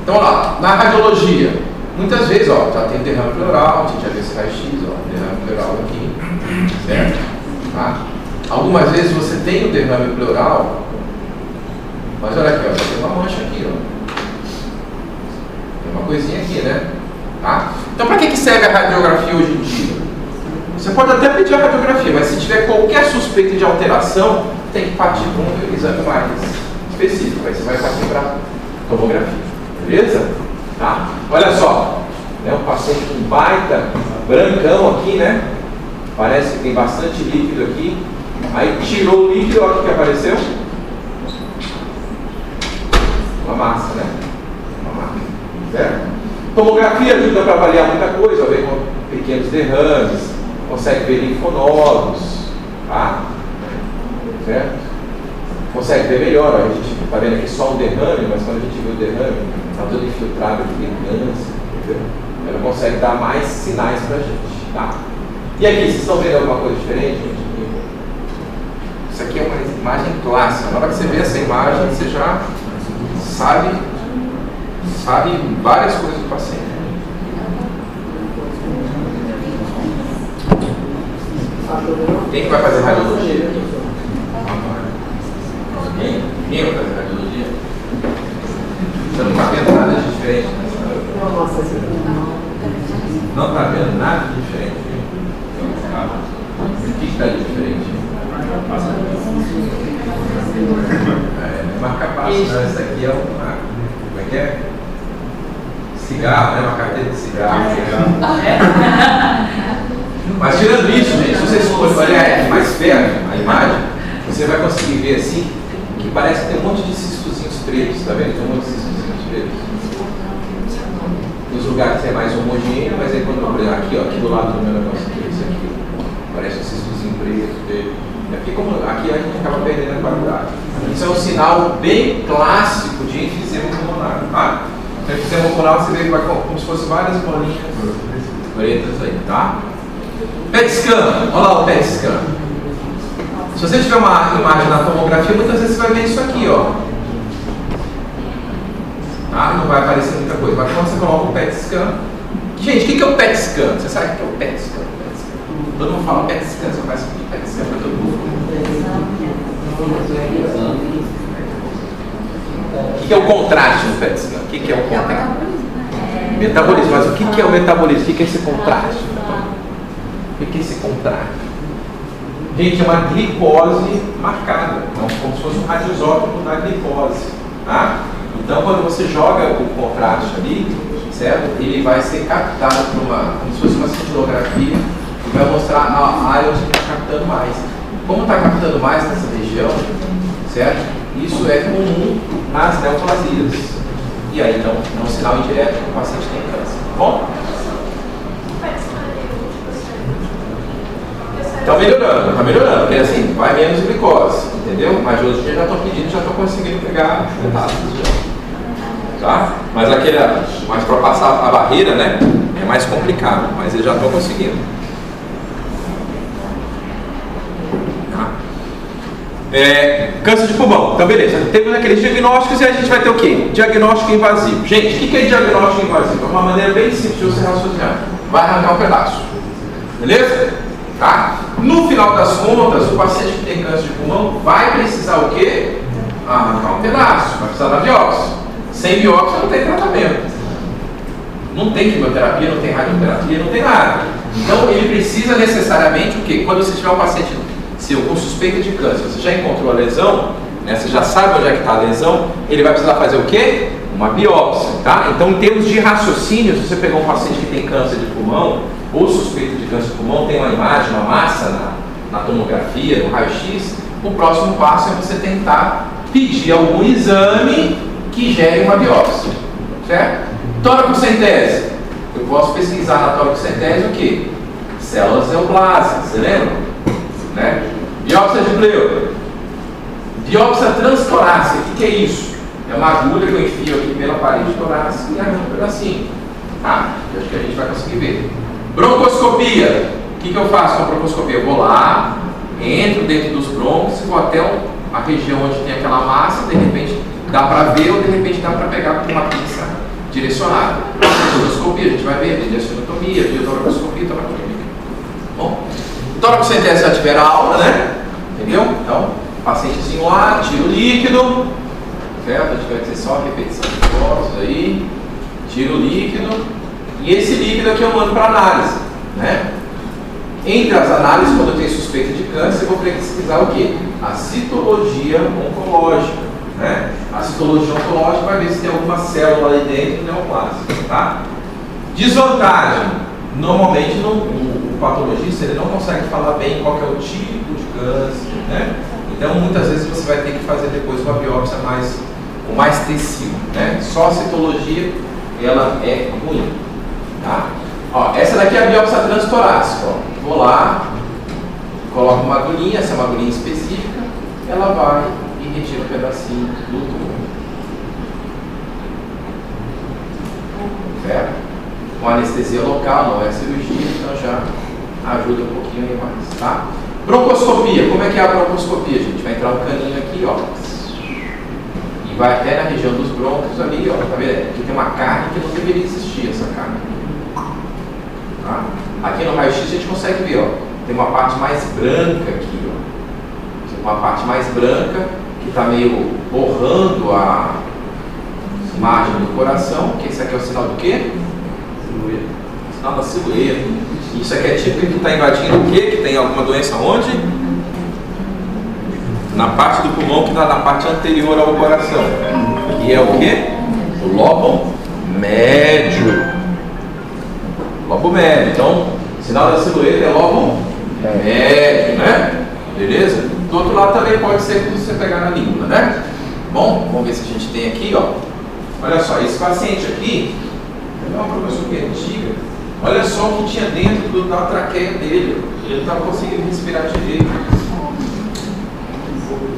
Então lá, na radiologia, muitas vezes, ó, já tem derrame pleural, a gente já vê esse raio-x, ó, derrame pleural aqui, certo? Tá? Algumas vezes você tem o derrame pleural, mas olha aqui, ó, já tem uma mancha aqui, ó. Tem uma coisinha aqui, né? Tá? Então para que serve a radiografia hoje em dia? Você pode até pedir a radiografia, mas se tiver qualquer suspeita de alteração, tem que partir para um exame mais específico, aí você vai partir para tomografia, beleza? Tá? Olha só, né, um paciente com baita brancão aqui, né? Parece que tem bastante líquido aqui. Aí tirou o líquido, olha o que apareceu. Uma massa, né? Uma massa, certo? Tomografia ajuda para avaliar muita coisa, ver com pequenos derrames, consegue ver linfonodos, tá? Certo? Consegue ver melhor, a gente está vendo aqui só o derrame, mas quando a gente vê o derrame, está todo infiltrado aqui, tem câncer, entendeu? Ela consegue dar mais sinais para a gente, tá? E aqui, vocês estão vendo alguma coisa diferente, gente? Isso aqui é uma imagem clássica. Na hora que você vê essa imagem, você já sabe várias coisas do paciente. Quem que vai fazer radiologia? Ninguém vai fazer radiologia? Você não está vendo nada de diferente? Não está vendo nada de diferente? O que está de diferente? Marca passo, né? Essa aqui é uma. Como é que é? Cigarro, né? Uma carteira de cigarro. Mas tirando isso, gente, se você for olhar mais perto a imagem, você vai conseguir ver assim que parece que tem um monte de cistozinhos pretos, tá vendo? Tem um monte de cistozinhos pretos. Nos lugares é mais homogêneo, mas aí quando eu olhar aqui, ó, aqui do lado do meu negócio aqui, isso aqui, parece um cistozinho preto dele. É porque como aqui a gente acaba perdendo a qualidade. Isso é um sinal bem clássico de enfisema pulmonar, tá? Então, enfisema pulmonar você vê que vai como se fosse várias bolinhas pretas aí, tá? PET scan, olha lá o PET scan. Se você tiver uma imagem na tomografia, muitas vezes você vai ver isso aqui, ó. Tá? Não vai aparecer muita coisa, mas quando você coloca o PET scan. Gente, o que é o PET scan? Você sabe o que é o PET scan? Todo mundo fala PET scan, você faz PET scan para todo mundo. que é o contraste no PET scan? O que é o contraste? Metabolismo. Mas o que é o metabolismo? O que é esse contraste? O que é esse contraste? Gente, é uma glicose marcada, como se fosse um radioisótopo da glicose. Tá? Então, quando você joga o contraste ali, certo? Ele vai ser captado por como se fosse uma cintilografia e vai mostrar a área onde está captando mais. Como está captando mais nessa região, certo? Isso é comum nas neoplasias. E aí, então, é um sinal indireto que o paciente tem câncer. Bom? Está melhorando, porque assim, vai menos glicose, entendeu? Mas hoje em dia já estou pedindo, já estou conseguindo pegar metástases. Tá? Mas para passar a barreira, né, é mais complicado, mas eles já estão conseguindo. Tá? Câncer de pulmão. Então, beleza. Temos aqueles diagnósticos e a gente vai ter o quê? Diagnóstico invasivo. Gente, o que é diagnóstico invasivo? É uma maneira bem simples de você raciocinar. Vai arrancar um pedaço. Beleza? Tá? No final das contas, o paciente que tem câncer de pulmão vai precisar o quê? Arrancar um pedaço. Vai precisar da biópsia. Sem biópsia não tem tratamento. Não tem quimioterapia, não tem radioterapia, não tem nada. Então ele precisa necessariamente o quê? Quando você tiver um paciente seu com suspeita de câncer, você já encontrou a lesão, né? Você já sabe onde é que está a lesão, ele vai precisar fazer o quê? Uma biópsia, tá? Então, em termos de raciocínio, se você pegar um paciente que tem câncer de pulmão ou suspeita de câncer de pulmão, tem uma imagem, uma massa na tomografia, no raio-x, o próximo passo é você tentar pedir algum exame que gere uma biópsia, certo? Toracocentese. Eu posso pesquisar na toracocentese o quê? Células neoplásicas, você lembra? Né? Biópsia de pleura. Biópsia transtorácica, o que é isso? É uma agulha que eu enfio aqui pela parede torácica e arranco um pedacinho. Tá, eu acho que a gente vai conseguir ver. Broncoscopia. O que eu faço com a broncoscopia? Eu vou lá, entro dentro dos broncos e vou até a região onde tem aquela massa, de repente dá para ver ou de repente dá para pegar com uma pinça direcionada. Endoscopia, a gente vai ver, videostotomia, biotoracoscopia, toracoscopia. Bom, toracocentese já tiver a aula, né? Entendeu? Então, pacientezinho lá, tira o líquido, certo? A gente vai dizer só repetição de votos aí, tira o líquido, e esse líquido aqui eu mando para análise, né? Entre as análises, quando eu tenho suspeita de câncer, eu vou pesquisar o quê? A citologia oncológica. Né? A citologia oncológica vai ver se tem alguma célula ali dentro neoplásica, tá? Desvantagem. Normalmente o patologista ele não consegue falar bem qual que é o tipo de câncer, né? Então muitas vezes você vai ter que fazer depois uma biópsia com mais tecido, né? Só a citologia ela é ruim, tá? Ó, essa daqui é a biópsia transtorácica, ó. Vou lá, coloco uma agulhinha, essa é uma agulhinha específica, ela vai e retira um pedacinho do tumor. Certo? Com anestesia local, não é cirurgia, então já ajuda um pouquinho aí mais, tá? Broncoscopia, como é que é a broncoscopia, gente? Vai entrar um caninho aqui, ó, e vai até na região dos brônquios ali, ó, tá vendo? Aqui tem uma carne que não deveria existir, essa carne. Tá? Aqui no raio-x a gente consegue ver, ó, tem uma parte mais branca aqui, ó, uma parte mais branca que está meio borrando a imagem do coração, que esse aqui é o sinal do quê? Silhueta. Sinal da silhueta. Isso aqui é tipo que está invadindo o quê? Que tem alguma doença onde? Na parte do pulmão que está na parte anterior ao coração. E é o quê? O lobo médio. Lobo médio. Então, sinal da silhueta é lobo médio, né? Beleza? Do outro lado também pode ser que você pegar na língua, né? Bom, vamos ver se a gente tem aqui, ó. Olha só, esse paciente aqui, é uma broncoscopia antiga. Olha só o que tinha dentro da traqueia dele. Ele não estava conseguindo respirar direito.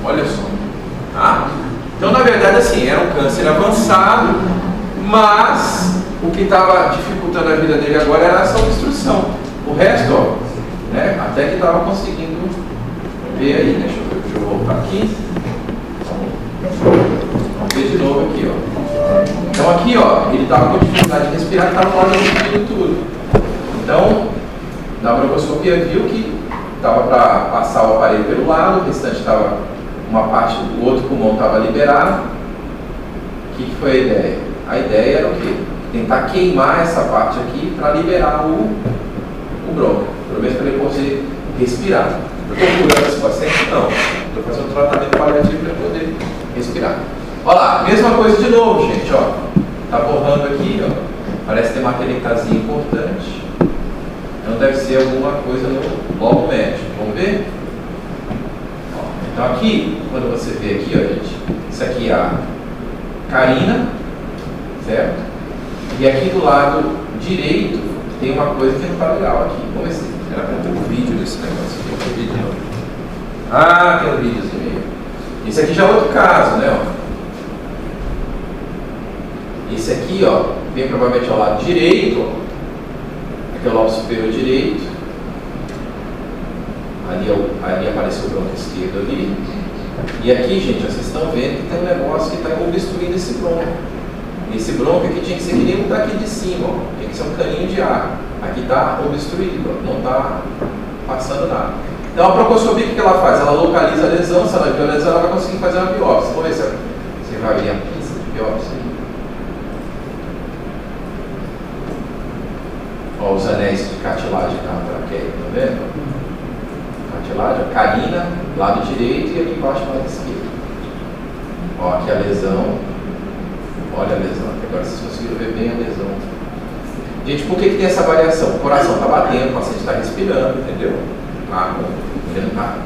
Olha só. Tá? Então, na verdade, assim, era um câncer avançado, mas o que estava dificultando a vida dele agora era essa obstrução. O resto, ó, né, até que estava conseguindo ver aí, né? Deixa eu voltar aqui. Vamos ver de novo aqui, ó. Então aqui, ó, ele estava com dificuldade de respirar, estava fora do tudo. Então, na broncoscopia viu que estava para passar o aparelho pelo lado, o restante estava, uma parte do outro pulmão estava liberado. que foi a ideia? A ideia era o quê? Tentar queimar essa parte aqui para liberar o bronco, pelo menos para ele poder respirar. Eu estou curando esse paciente? Não. Estou fazendo um tratamento paliativo para ele poder respirar. Olha lá, mesma coisa de novo, gente. Ó. Tá borrando aqui, ó. Parece ter uma quelitazinha importante. Então deve ser alguma coisa no lobo médio. Vamos ver? Ó, então aqui, quando você vê aqui, ó, gente, isso aqui é a carina, certo? E aqui do lado direito tem uma coisa que não está legal aqui. Vamos ver se era para ter um vídeo desse negócio aqui. Tem um vídeo não. Ah, tem um vídeozinho aí. Esse aqui já é outro caso, né? Ó. Esse aqui, ó, vem provavelmente ao lado direito, ó. Aqui é o lobo superior direito. Ali apareceu o bronco esquerdo ali. E aqui, gente, vocês estão vendo que tem um negócio que está obstruindo esse bronco. Esse bronco aqui tinha que ser que nem o daqui de cima, ó. Tem que ser um caninho de ar. Aqui está obstruído, ó. Não está passando nada. Então a broncoscopia, o que ela faz? Ela localiza a lesão. Se ela viu a lesão, ela vai conseguir fazer uma biópsia. Vamos ver se você vai abrir a pista de biópsia. Ó, os anéis de cartilagem na traqueia, tá vendo? Cartilagem, carina, lado direito e aqui embaixo lado esquerdo. Ó, aqui a lesão. Olha a lesão, agora vocês conseguiram ver bem a lesão. Gente, por que tem essa variação? O coração está batendo, o paciente está respirando, entendeu? Ah, ele não está.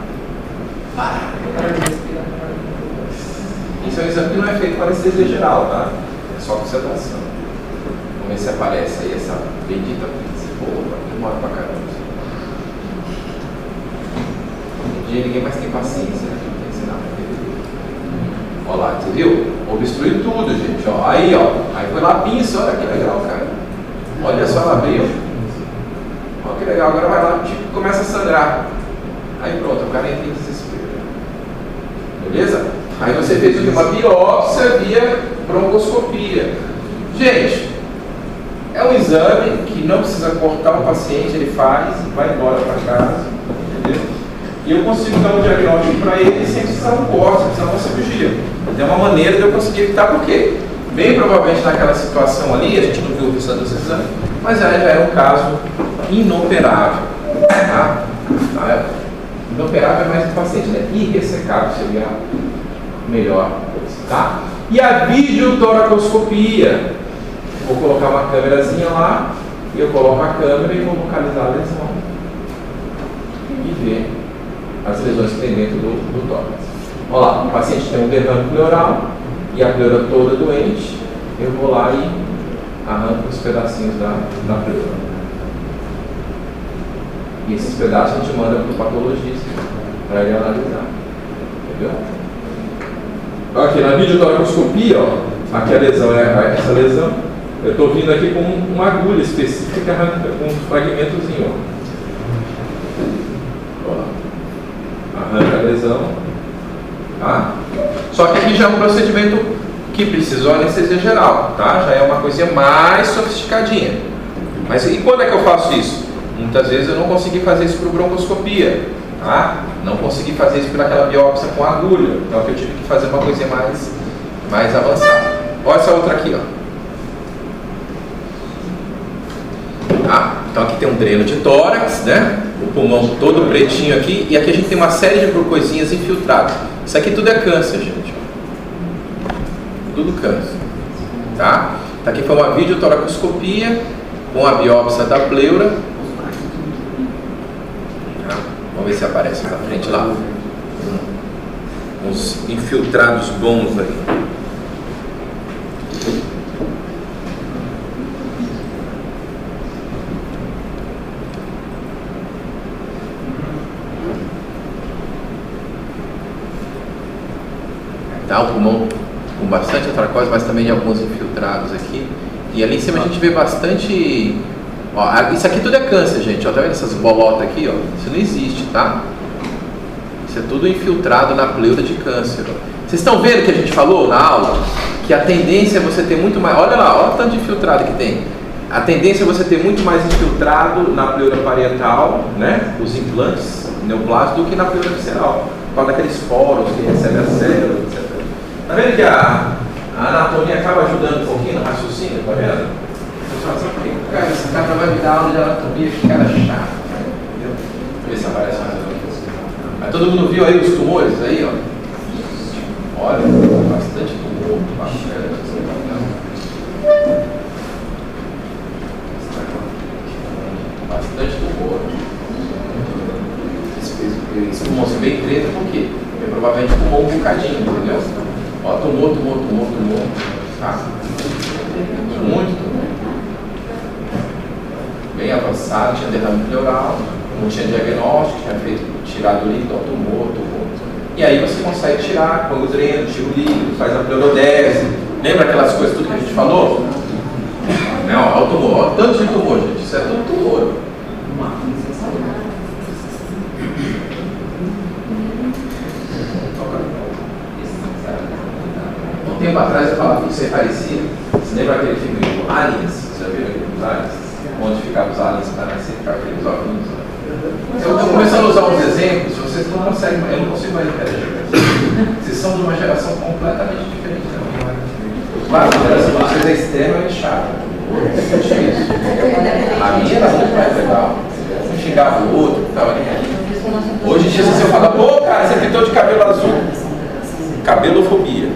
Isso é um exame que não é feito para anestesia geral, tá? É só concentração. Vamos ver se aparece aí essa bendita pizza. Pô, demora pra caramba. Um dia ninguém mais tem paciência, né? Não tem que ensinar pra ver. Olha lá, você viu? Obstruiu tudo, gente. Ó. Aí, ó. Aí foi lá, pinça. Olha que legal, cara. Olha só, ela abriu. Olha que legal. Agora vai lá, tipo, começa a sangrar. Aí pronto, o cara entra em desespero. Beleza? Aí você fez uma biópsia via broncoscopia. Gente, é um exame que não precisa cortar o paciente, ele faz, vai embora para casa, entendeu? E eu consigo dar um diagnóstico para ele sem precisar um corte, sem precisar uma cirurgia. Tem uma maneira de eu conseguir evitar, por quê? Bem provavelmente naquela situação ali, a gente não viu o resultado dos exames, mas já é um caso inoperável. Tá? Inoperável é mais do paciente, né? Irressecável seria a melhor coisa. Tá? E a videotoracoscopia. Vou colocar uma câmerazinha lá, e eu coloco a câmera e vou localizar a lesão e ver as lesões que tem dentro do tórax. Olha lá, o paciente tem um derrame pleural e a pleura toda doente, eu vou lá e arranco os pedacinhos da pleura. E esses pedaços a gente manda para o patologista para ele analisar. Entendeu? Aqui na videotoracoscopia, ó, aqui a lesão é essa lesão. Eu estou vindo aqui com uma agulha específica que arranca com um fragmentozinho. Ó. Arranca a lesão. Tá? Só que aqui já é um procedimento que precisou anestesia geral. Tá? Já é uma coisinha mais sofisticadinha. Mas e quando é que eu faço isso? Muitas vezes eu não consegui fazer isso por broncoscopia. Tá? Não consegui fazer isso por aquela biópsia com agulha. Então eu tive que fazer uma coisinha mais avançada. Olha essa outra aqui, ó. Então aqui tem um dreno de tórax, né? O pulmão todo pretinho aqui. E aqui a gente tem uma série de coisinhas infiltradas. Isso aqui tudo é câncer, gente. Tudo câncer. Tá? Então aqui foi uma videotoracoscopia com a biópsia da pleura. Vamos ver se aparece na frente lá. Uns infiltrados bons aí. Tá, o pulmão com bastante atracose, mas também de alguns infiltrados aqui. E ali em cima a gente vê bastante. Ó, isso aqui tudo é câncer, gente. Ó, tá vendo essas bolotas aqui? Ó? Isso não existe, tá? Isso é tudo infiltrado na pleura de câncer. Ó. Vocês estão vendo o que a gente falou na aula? Que a tendência é você ter muito mais. Olha lá, olha o tanto de infiltrado que tem. A tendência é você ter muito mais infiltrado na pleura parietal, né? Os implantes neoplásicos, do que na pleura visceral. Por causa daqueles poros que recebem a célula, etc. Tá vendo que a A anatomia acaba ajudando um pouquinho no raciocínio, tá vendo? Você fala assim, cara, esse cara vai me dar aula de anatomia, que cara chato, entendeu? Vê se aparece mais ou menos. Mas todo mundo viu aí os tumores aí, ó? Olha, bastante tumor, bastante tumor. Esse pulmão se bem treta, por quê? Porque provavelmente fumou um bocadinho, entendeu? Ó, tumor. Tá? Muito tumor. Bem avançado, tinha derrame pleural, não tinha diagnóstico, tinha tirado o líquido, ó, tumor. E aí você consegue tirar, põe o dreno, tira o líquido, faz a pleurodese. Lembra aquelas coisas tudo que a gente falou? Não, ó o tumor, ó, tanto de tumor, gente, isso é tudo tumor. Um tempo atrás eu falava que isso é parecido. Você lembra aquele filme do Aliens? Você já viu aquele dos Aliens? Onde ficavam os aliens para nascer, ficar aqueles óculos. Eu estou começando a usar uns exemplos, vocês não conseguem, eu não consigo mais entender. Vocês são de uma geração completamente diferente da minha. Claro, a geração de vocês é extremamente chata. É difícil. A minha era muito mais legal. Um xingava o outro, estava nem ali. Hoje em dia, se eu falar, pô, cara, você pintou de cabelo azul. Cabelofobia.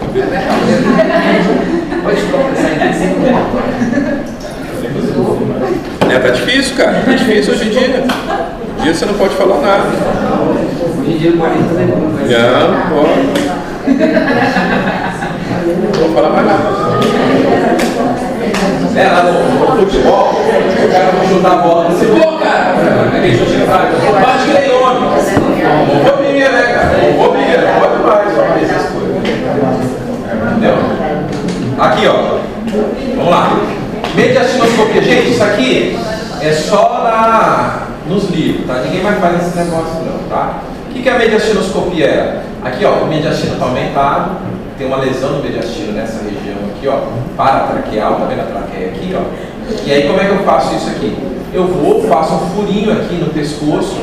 Pode começar em tá difícil, cara. Tá difícil hoje em dia. Hoje em dia você não pode falar nada. Hoje em dia pode fazer muito. Não pode. Não vou falar mais nada. Lá no futebol, o cara vai chutar a bola. Você, pô, cara, aquele chute no prato. Bate que nem homem. Homofobia, né, cara? Homofobia. Pode mais, ó. Essas coisas. Entendeu? Aqui, ó. Vamos lá. Mediastinoscopia. Gente, isso aqui é só nos livros, tá? Ninguém mais faz esse negócio não, tá? O que a mediastinoscopia é? Aqui, ó, o mediastino está aumentado, tem uma lesão no mediastino nessa região aqui, ó, paratraqueal, tá vendo a traqueia aqui, ó? E aí como é que eu faço isso aqui? Eu faço um furinho aqui no pescoço,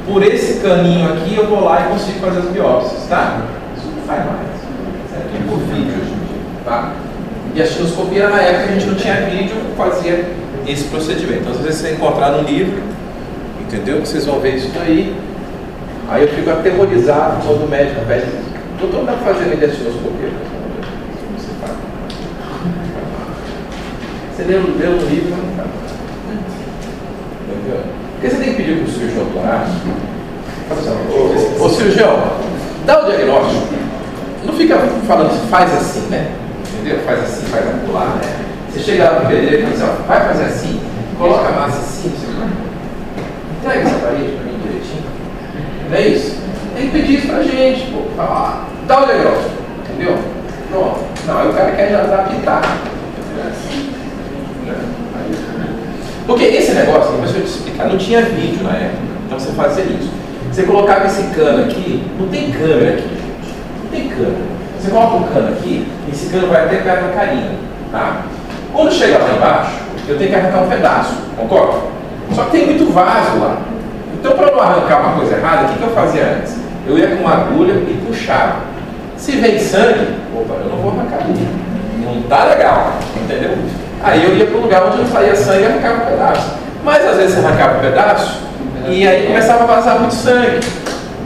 por esse caninho aqui eu vou lá e consigo fazer as biópsias, tá? Isso não faz mais, é tudo por vídeo hoje em dia, tá? E a mediastinoscopia, na época a gente não tinha vídeo, fazia esse procedimento. Então, às vezes você encontrar no livro, entendeu? Vocês vão ver isso daí. Aí eu fico aterrorizado quando o médico pede, doutor, dá para fazer mediastinoscopia? Você faz. Você lê o livro, mas não faz. Entendeu? Porque você tem que pedir para o cirurgião atuar. Ô cirurgião, dá o diagnóstico. Não fica falando, faz assim, né? Entendeu? Faz assim, faz acolá, né? Você chega lá no pedreiro e fala assim, ó, vai fazer assim, coloca a massa assim, você vai. Entrega essa parede para mim direitinho. Não é isso? Tem que pedir isso pra gente, pô. Fala, dá o diagnóstico, entendeu? Pronto. Não, aí o cara quer já adaptar. Porque esse negócio, depois eu te explicar, não tinha vídeo na época. Então você fazia isso. Você colocava esse cano aqui, não tem câmera aqui, gente. Não tem câmera. Você coloca um cano aqui, esse cano vai até perto da carinha, tá? Quando chega lá embaixo, eu tenho que arrancar um pedaço, concorda? Só que tem muito vaso lá. Então, para não arrancar uma coisa errada, o que eu fazia antes? Eu ia com uma agulha e puxava. Se vem sangue, opa, eu não vou arrancar ali. Não tá legal, entendeu? Aí eu ia para o lugar onde não saía sangue e arrancava um pedaço. Mas às vezes você arrancava um pedaço e aí começava a vazar muito sangue,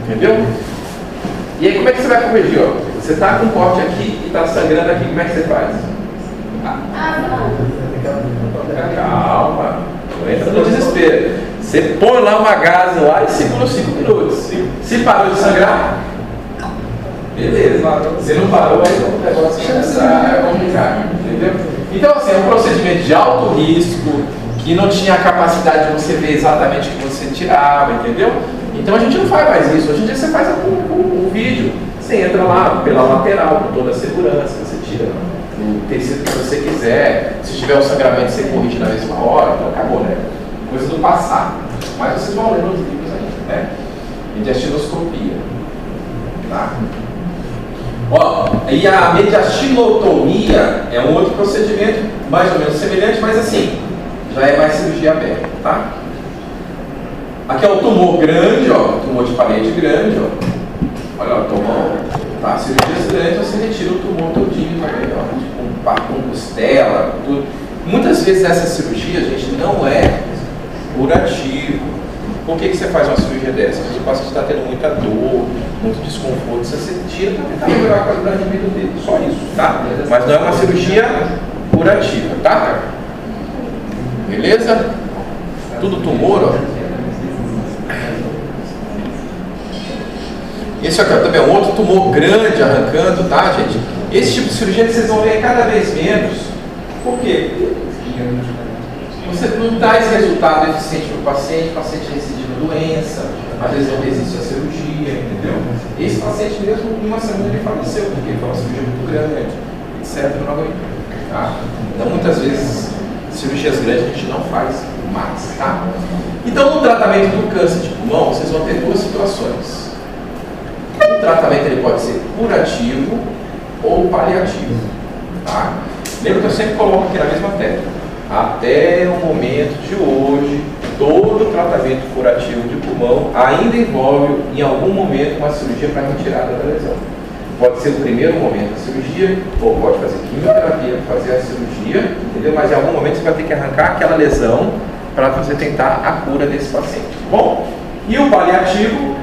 entendeu? E aí como é que você vai corrigir? Ó? Você está com um corte aqui e está sangrando aqui, como é que você faz? Calma, não entra no desespero. Você põe lá uma gase lá e segura 5 minutos. Se parou de sangrar, beleza. Se não parou, aí o negócio é complicado, entendeu? Então assim, é um procedimento de alto risco, que não tinha a capacidade de você ver exatamente o que você tirava, entendeu? Então a gente não faz mais isso. Hoje em dia você faz um vídeo. Você entra lá pela lateral, com toda a segurança, você tira o tecido que você quiser. Se tiver um sangramento, você corrige na mesma hora, então acabou, né? Coisa do passado. Mas vocês vão ler nos livros ainda, né? Mediastinoscopia. Tá? Ó, e a mediastilotomia é um outro procedimento mais ou menos semelhante, mas assim, já é mais cirurgia aberta, tá? Aqui é o tumor grande, ó, tumor de parede grande, ó. Olha, tumor, tá? Cirurgia grandes você retira o tumor todinho também, ó, com costela, tudo. Muitas vezes essa cirurgia, gente, não é curativo. Por que você faz uma cirurgia dessa? Porque o paciente está tendo muita dor, muito desconforto, você tira para tentar melhorar a qualidade de vida dele, só isso, tá? Mas não é uma cirurgia curativa, tá? Beleza? Tudo tumor, ó. Esse aqui também é um outro tumor grande arrancando, tá, gente? Esse tipo de cirurgia vocês vão ver cada vez menos. Por quê? Você não traz resultado eficiente para o paciente recidiva a doença, às vezes não resiste à cirurgia, entendeu? Esse paciente mesmo, em uma semana ele faleceu, porque foi uma cirurgia muito grande, etc. Não aguentou, tá? Então, muitas vezes, cirurgias grandes a gente não faz mais, tá? Então, no tratamento do câncer de pulmão, vocês vão ter duas situações. O tratamento ele pode ser curativo ou paliativo, tá? Lembra que eu sempre coloco aqui na mesma tecla. Até o momento de hoje, todo tratamento curativo de pulmão ainda envolve, em algum momento, uma cirurgia para retirada da lesão. Pode ser o primeiro momento da cirurgia, ou pode fazer quimioterapia para fazer a cirurgia, entendeu? Mas em algum momento você vai ter que arrancar aquela lesão para você tentar a cura desse paciente. Bom, e o paliativo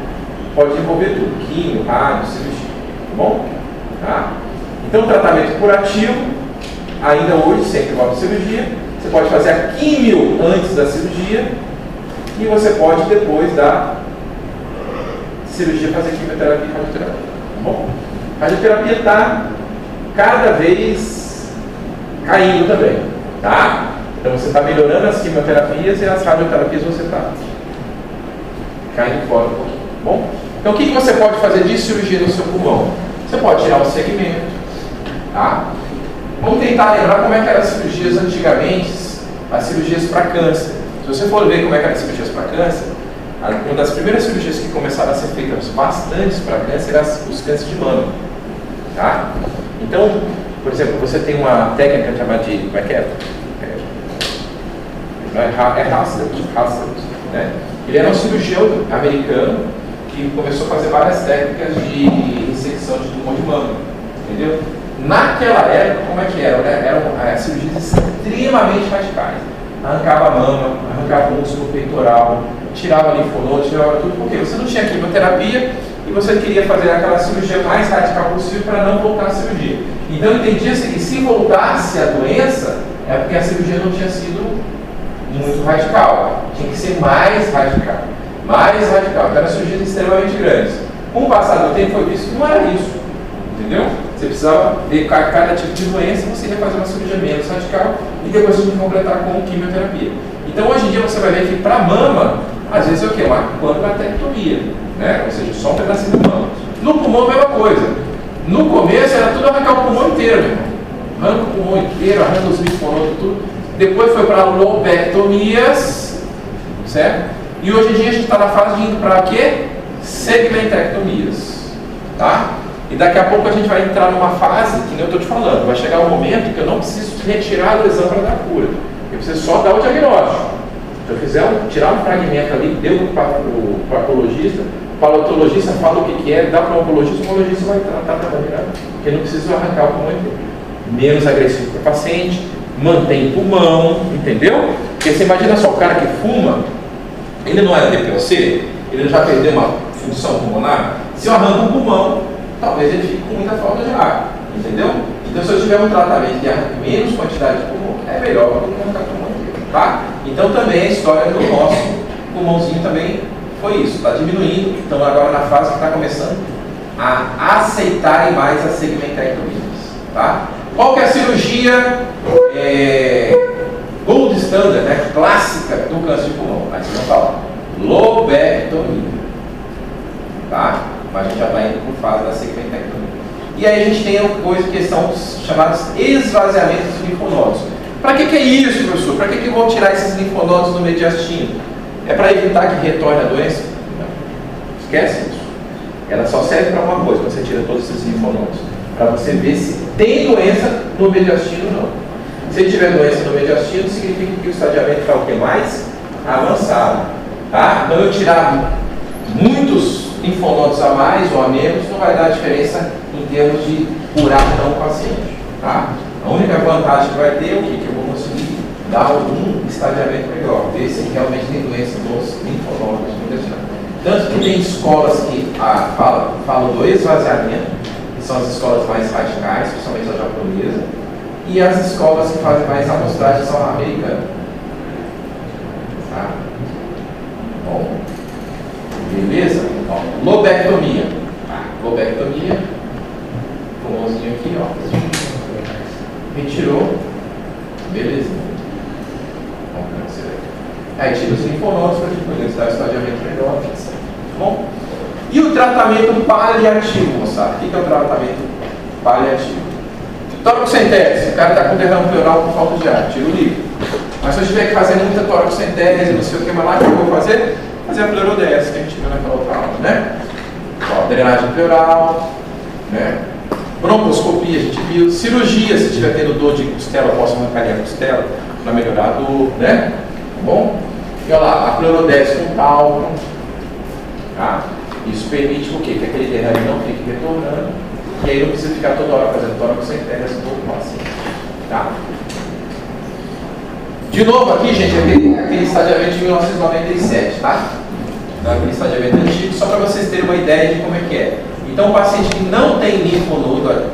pode envolver tudo, quimio, rádio, cirurgia, tá bom? Tá? Então o tratamento curativo, ainda hoje, sempre envolve cirurgia. Você pode fazer a quimio antes da cirurgia e você pode, depois da cirurgia, fazer quimioterapia e radioterapia. Tá bom? A radioterapia está cada vez caindo também. Tá? Então você está melhorando as quimioterapias e as radioterapias você está caindo fora um pouquinho. Tá bom? Então o que você pode fazer de cirurgia no seu pulmão? Você pode tirar o segmento. Tá? Vamos tentar lembrar como é que eram as cirurgias antigamente, as cirurgias para câncer. Se você for ver como é que eram as cirurgias para câncer, uma das primeiras cirurgias que começaram a ser feitas bastantes para câncer eram os cânceres de mama. Tá? Então, por exemplo, você tem uma técnica chamada de, como é que é? Hassett, né? Ele era um cirurgião americano que começou a fazer várias técnicas de ressecção de tumor de mama, entendeu? Naquela época, como é que era? Eram cirurgias extremamente radicais. Arrancava a mama, arrancava o músculo peitoral, tirava linfonodo, tirava tudo, porque você não tinha quimioterapia e você queria fazer aquela cirurgia mais radical possível para não voltar à cirurgia. Então entendia-se que se voltasse a doença, é porque a cirurgia não tinha sido muito radical. Tinha que ser mais radical. Mais radical. Então eram cirurgias extremamente grandes. Com o passar do tempo foi visto que não era isso. Entendeu? Você precisava ver cada tipo de doença, você ia fazer uma cirurgia menos radical e depois você ia completar com quimioterapia. Então hoje em dia você vai ver que para mama, às vezes é o quê? Uma pancreatectomia, né? Ou seja, só um pedacinho da mama. No pulmão a mesma coisa. No começo era tudo arrancar o pulmão inteiro, meu irmão. Arranca o pulmão inteiro, arranca os linfonodos, tudo. Depois foi para lobectomias, certo? E hoje em dia a gente está na fase de ir para quê? Segmentectomias, tá? E daqui a pouco a gente vai entrar numa fase, que nem eu estou te falando, vai chegar um momento que eu não preciso retirar a lesão para dar cura. Eu preciso só dar o diagnóstico. Se eu fizer tirar um fragmento ali, deu para o patologista, o paleontologista fala o que é, dá para o oncologista vai tratar da maneira, porque não preciso arrancar o pulmão inteiro. Menos agressivo para o paciente, mantém pulmão, entendeu? Porque você imagina só, o cara que fuma, ele não é DPOC, ele já perdeu uma função pulmonar, se eu arranco o pulmão, talvez ele fique com muita falta de ar, entendeu? Então, se eu tiver um tratamento de arranque menos quantidade de pulmão, é melhor do que arrancar pulmão inteiro, tá? Então, também a história do nosso pulmãozinho também foi isso, está diminuindo, então agora na fase que está começando a aceitarem mais as segmentectomias, tá? Qual que é a cirurgia gold standard, né, clássica do câncer de pulmão? Aí você vai falar lobectomia, tá? Mas a gente já está indo por fase da segmentectomia. E aí a gente tem coisas que são chamados esvaziamentos de linfonodos. Para que é isso, professor? Para que eu vou tirar esses linfonodos do mediastino? É para evitar que retorne a doença? Não. Esquece isso. Ela só serve para uma coisa, quando você tira todos esses linfonodos. Para você ver se tem doença no mediastino ou não. Se tiver doença no mediastino, significa que o estadiamento está o que mais? Avançado. Tá? Então eu tirar muitos linfonodos a mais ou a menos não vai dar diferença em termos de curar não o paciente. Tá? A única vantagem que vai ter é o que eu vou conseguir dar algum estadiamento melhor, ver se realmente tem doença dos linfonodos intestinais. Tanto que tem escolas que falam do esvaziamento, que são as escolas mais radicais, principalmente a japonesa, e as escolas que fazem mais amostragem são a americana. Tá? Bom, beleza? Ó, lobectomia. Lobectomia, com o mãozinho aqui, ó. Retirou, beleza. Aí tira os linfonodos para a gente poder dar o estadiamento melhor. Bom? E o tratamento paliativo, moçada? O que é o tratamento paliativo? Toracocentese, o cara está com derrame pleural por falta de ar, tira o líquido. Mas se eu tiver que fazer muita toracocentese, não sei o que mais lá, o que eu vou fazer? Fazer a pleurodese, que a gente viu naquela outra aula, né? Ó, drenagem pleural, né? Broncoscopia, a gente viu. Cirurgia, se estiver tendo dor de costela, eu posso arrancar a costela para melhorar a dor, né? Tá bom? E olha lá, a pleurodese com cálculo. Tá? Isso permite o quê? Que aquele derrame não fique retornando. E aí não precisa ficar toda hora fazendo toracocentese no paciente. Tá? De novo aqui, gente, aquele estadiamento de 1997, tá? Aquele estadiamento antigo, só para vocês terem uma ideia de como é que é. Então, o paciente que não tem linfonodo,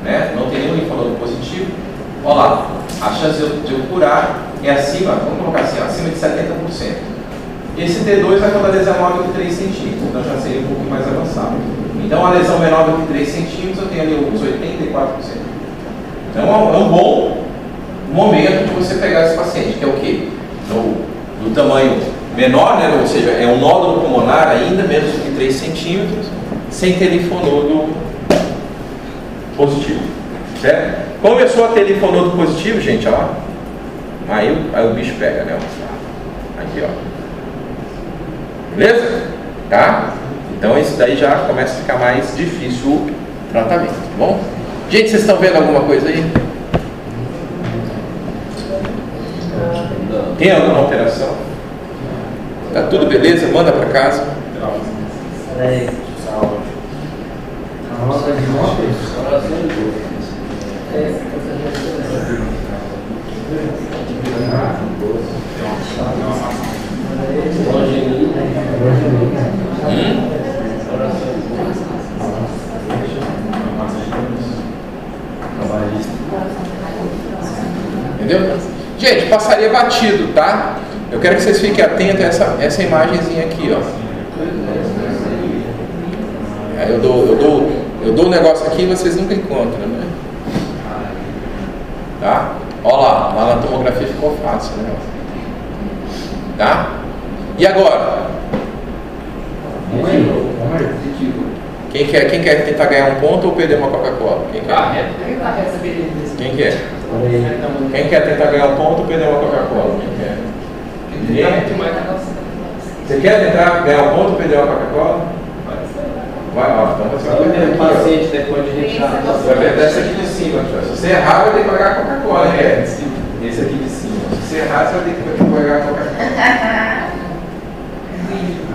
né? Não tem nenhum linfonodo positivo, olha lá, a chance de eu curar é acima, vamos colocar assim, acima de 70%. E esse T2 é quando a lesão é menor do que 3 centímetros, então já seria um pouco mais avançado. Então, a lesão menor do que 3 centímetros, eu tenho ali uns 84%. Então, é um bom momento de você pegar esse paciente, que é o quê? Do tamanho menor, né? Ou seja, é um nódulo pulmonar ainda, menos do que 3 centímetros, sem ter linfonodo positivo. Certo? Começou a ter linfonodo positivo, gente, ó. Aí o bicho pega, né? Aqui, ó. Beleza? Tá? Então isso daí já começa a ficar mais difícil o tratamento, tá bom? Gente, vocês estão vendo alguma coisa aí? Tem alguma alteração? Tá tudo beleza? Manda pra casa. Peraí. Entendeu? Gente, passaria batido, tá? Eu quero que vocês fiquem atentos a essa imagenzinha aqui, ó. Aí eu dou um negócio aqui e vocês nunca encontram, né? Tá? Olha lá na tomografia ficou fácil, né? Tá? E agora? Quem quer tentar ganhar um ponto ou perder uma Coca-Cola? Quem quer? Quem quer? Quem quer tentar ganhar um ponto ou perder uma Coca-Cola? Quem quer? Você quer tentar ganhar um ponto ou perder uma Coca-Cola? Vai lá, então você vai perder o paciente depois de retirar. Você vai perder essa aqui de cima. Se você errar, vai ter que pagar a Coca-Cola, né? Esse aqui de cima. Se você errar, você vai ter que pagar a Coca-Cola.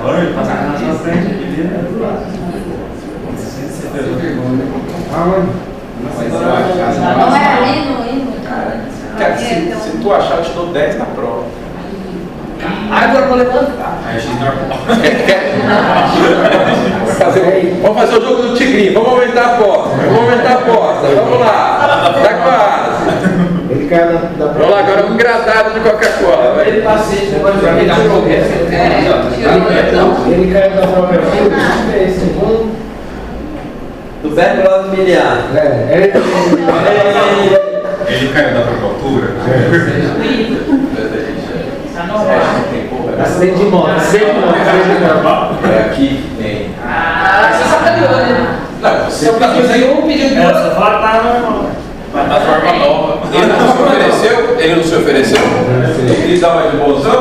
Agora ele passa na sua frente aqui. Não é ali no hino? Cara, se tu achar, eu te dou 10 na prova. Agora eu vou levantar. Aí a gente normal. Vamos fazer o jogo do tigrinho. Vamos aumentar a aposta. Vamos lá. Tá quase. Ele cai da Vamos lá, agora um gradado de Coca-Cola. Vai. Ele paciente depois de pegar qualquer. Ele caiu da própria vida. Segundo. Do background miliar. Ele caiu da própria altura. Acidente de moto. É aqui que tem. Você sacaneou, né? Não, você pediu. Essa foto tá na forma nova. Ele não se ofereceu? Ele quis dar uma de bolsão?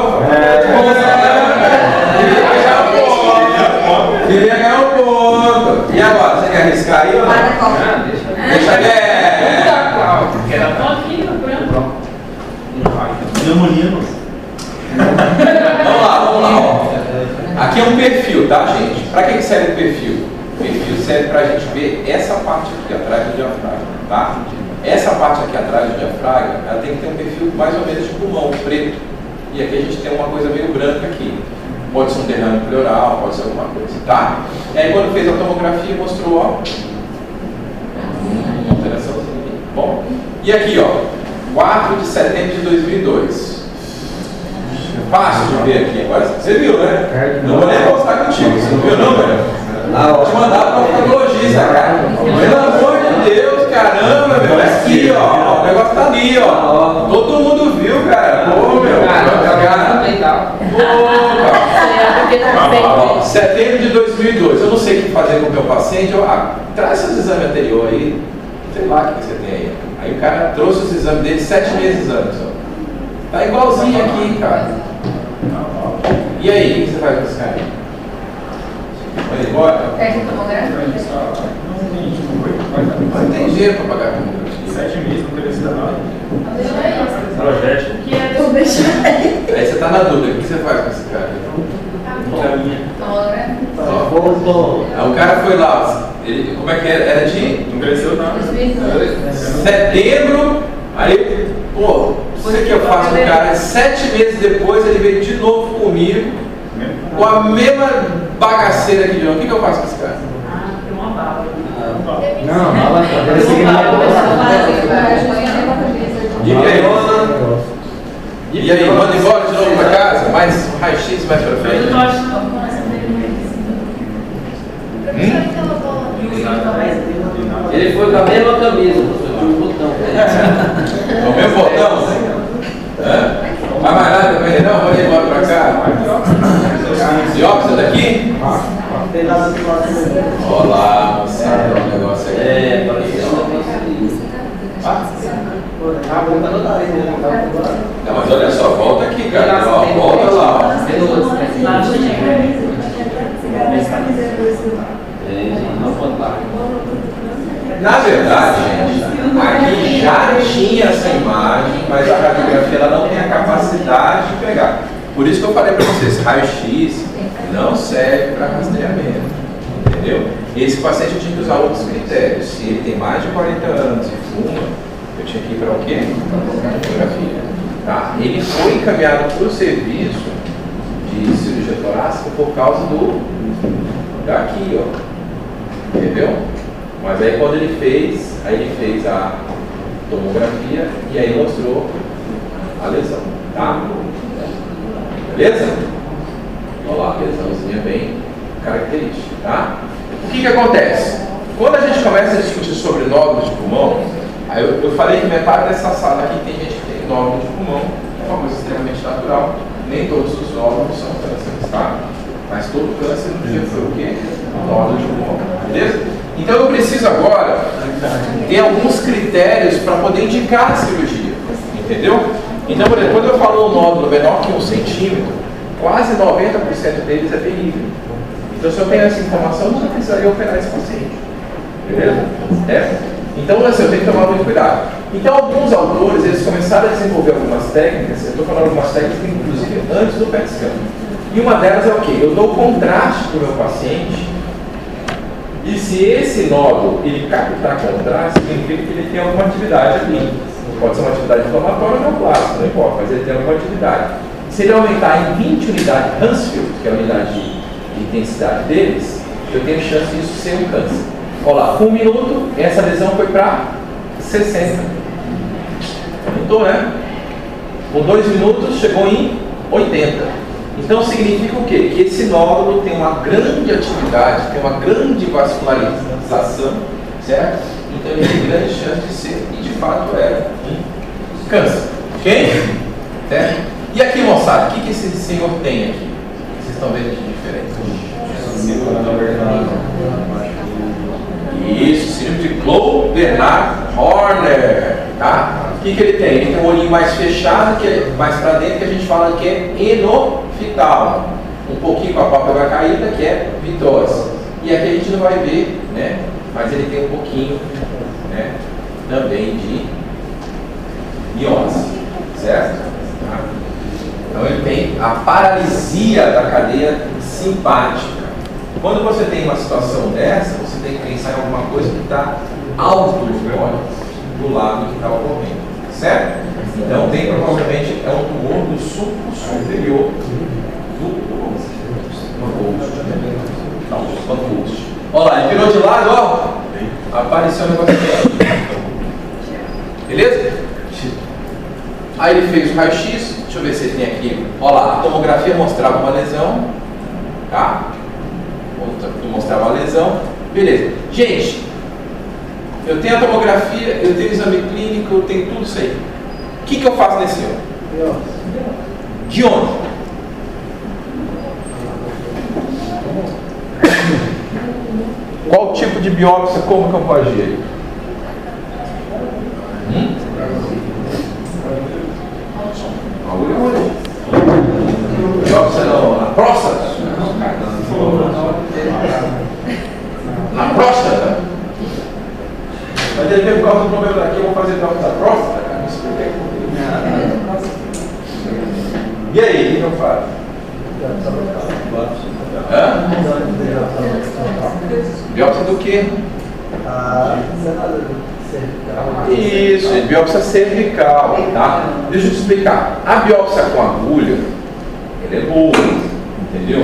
Queria ganhar um ponto. E agora, você quer arriscar aí ou não? Deixa quieto. Era tão aqui, branco. Pneumonia, Vamos lá, ó. Aqui é um perfil, tá, gente? Para que serve o perfil? O perfil serve para a gente ver essa parte aqui atrás do diafragma, tá? Essa parte aqui atrás do diafragma, ela tem que ter um perfil mais ou menos de pulmão, preto. E aqui a gente tem uma coisa meio branca aqui. Pode ser um derrame pleural, pode ser alguma coisa, tá? E aí quando fez a tomografia mostrou, ó, uma alteraçãozinha aqui. Bom, e aqui, ó, 4 de setembro de 2002. Fácil de ver aqui agora. Você viu, né? Não vou nem mostrar contigo. Você não viu, não, velho? Vou te mandar para o oftalmologista, cara. Pelo amor de Deus, caramba, meu. É aqui, ó. O negócio tá ali, ó. Todo mundo viu, cara. Pô, meu. Pô, setembro de 2002. Eu não sei o que fazer com o meu paciente. Traz seus exames anteriores aí. Sei lá o que você tem aí. Aí o cara trouxe os exames dele, 7 meses antes, ó. Tá igualzinho aqui, cara. E aí, o que você faz com esse cara? Vai embora? É que tomografia? Não tem dinheiro para pagar com tomografia. 7 meses, não queria estudar nada. Projeto. Projeto. Que é do deixa aí. Aí você tá na dúvida, o que você faz com esse cara? Tomografia. Voltou. Aí o cara foi lá, ele, como é que era? Era de Não cresceu nada. setembro, aí, pô, não sei o que eu faço com o cara, 7 meses depois ele veio de novo comigo, com a mesma bagaceira aqui de novo. O que eu faço com esse cara? Ah, tem uma bala. Não, fala E aí, manda embora de novo pra casa? Mais um raio-x mais pra frente? Ele foi com a mesma camisa, professor, tinha um botão. O meu botão? Hã? Vai mais nada pra ele não? Vou embora pra cá. Dióxido daqui? Olha lá, moçada, o negócio aqui. É, parecia uma Não, mas olha só, volta aqui, cara. Ó, volta lá, ó. Na verdade, gente, aqui já tinha essa imagem, mas a radiografia ela não tem a capacidade de pegar. Por isso que eu falei para vocês, raio-x não serve para rastreamento, entendeu? Esse paciente eu tinha que usar outros critérios. Se ele tem mais de 40 anos e fuma, eu tinha que ir para o quê? Tomografia. Tá? Ele foi encaminhado para o serviço de cirurgia torácica por causa do daqui, ó. Entendeu? Mas aí quando ele fez a tomografia e aí mostrou a lesão, tá? Beleza? Olha lá, a lesãozinha bem característica, tá? O que acontece? Quando a gente começa a discutir sobre nódulos de pulmão, aí eu falei que metade dessa sala aqui tem gente que tem nódulos de pulmão, é uma coisa extremamente natural, nem todos os nódulos são cânceres, tá? Mas todo câncer no dia foi o quê? Nódulo de pulmão, beleza? Então eu preciso agora ter alguns critérios para poder indicar a cirurgia, entendeu? Então, por exemplo, quando eu falo um nódulo menor que 1 centímetro, quase 90% deles é benigno. Então, se eu tenho essa informação, eu não precisaria operar esse paciente, beleza? Então, assim, eu tenho que tomar muito cuidado. Então, alguns autores, eles começaram a desenvolver algumas técnicas, eu estou falando algumas técnicas, inclusive, antes do PET scan. E uma delas é o quê? Eu dou contraste para o meu paciente. E se esse nódulo ele captar contraste, significa que ele tem alguma atividade ali. Pode ser uma atividade inflamatória ou neoplásica, não importa, mas ele tem alguma atividade. Se ele aumentar em 20 unidades Hansfield, que é a unidade de intensidade deles, eu tenho chance disso ser um câncer. Olha lá, com 1 minuto, essa lesão foi para 60. Aumentou, né? Com 2 minutos, chegou em 80. Então significa o quê? Que esse nódulo tem uma grande atividade, tem uma grande vascularização, certo? Então ele tem grande chance de ser, e de fato é um câncer. Ok? Certo? E aqui, moçada, o que esse senhor tem aqui? Vocês estão vendo de diferente? Isso, síndrome de Clow-Bernard Horner, tá? O que ele tem? Ele tem um olhinho mais fechado, que é mais para dentro, que a gente fala que é enofital. Um pouquinho com a pálpebra caída, que é vitose. E aqui a gente não vai ver, né? Mas ele tem um pouquinho, né? Também de miose, certo? Tá? Então ele tem a paralisia da cadeia simpática. Quando você tem uma situação dessa, você tem que pensar em alguma coisa que está alto do lado que está ocorrendo, certo? Então tem provavelmente é um tumor do sulco superior do rosto. Olha lá, ele virou de lado, ó, apareceu o negócio aqui. Beleza? Aí ele fez o raio-x, deixa eu ver se ele tem aqui. Olha lá, a tomografia mostrava uma lesão, tá? Mostrava uma lesão, beleza. Gente, eu tenho a tomografia, eu tenho o exame clínico, eu tenho tudo isso aí. O que eu faço nesse homem? De onde? Qual tipo de biópsia, como que eu vou agir? Biópsia na próstata? Na próstata? Mas ele veio por causa do problema daqui, eu vou fazer biópsia da próstata, cara? Me explica aí. E aí, o que eu faço? Hã? Biópsia do quê? Isso, biópsia cervical, tá? Deixa eu te explicar. A biópsia com agulha, ela é boa, entendeu?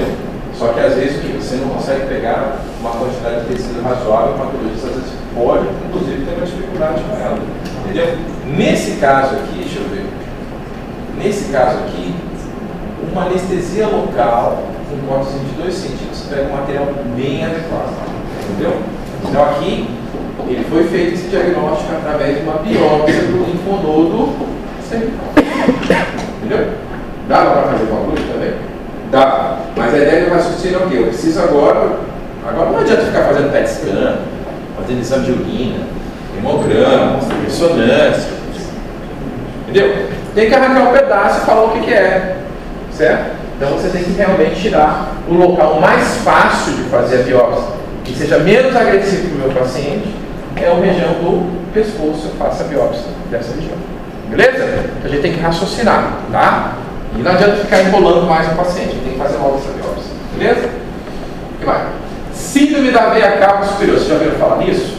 Só que às vezes você não consegue pegar uma quantidade de tecido razoável, uma coisa às vezes pode, inclusive, ter uma dificuldade com ela, entendeu? Nesse caso aqui, deixa eu ver. Nesse caso aqui, uma anestesia local, um corte de 2 centímetros, pega um material bem adequado, entendeu? Então aqui, ele foi feito esse diagnóstico através de uma biópsia do linfonodo cervical. Entendeu? Dá para fazer com agulha também? Dá. Mas a ideia vai suceder o quê? Eu preciso agora não adianta ficar fazendo PET scan, fazendo exame de urina, hemograma, ressonância. Entendeu? Tem que arrancar um pedaço e falar o que é. Certo? Então você tem que realmente tirar o local mais fácil de fazer a biópsia, que seja menos agressivo para o meu paciente, é a região do pescoço. Eu faço a biópsia dessa região. Beleza? Então a gente tem que raciocinar, tá? E não adianta ficar enrolando mais o paciente, tem que fazer logo essa biópsia. Beleza? O que mais? Síndrome da veia cava superior. Vocês já ouviram falar nisso?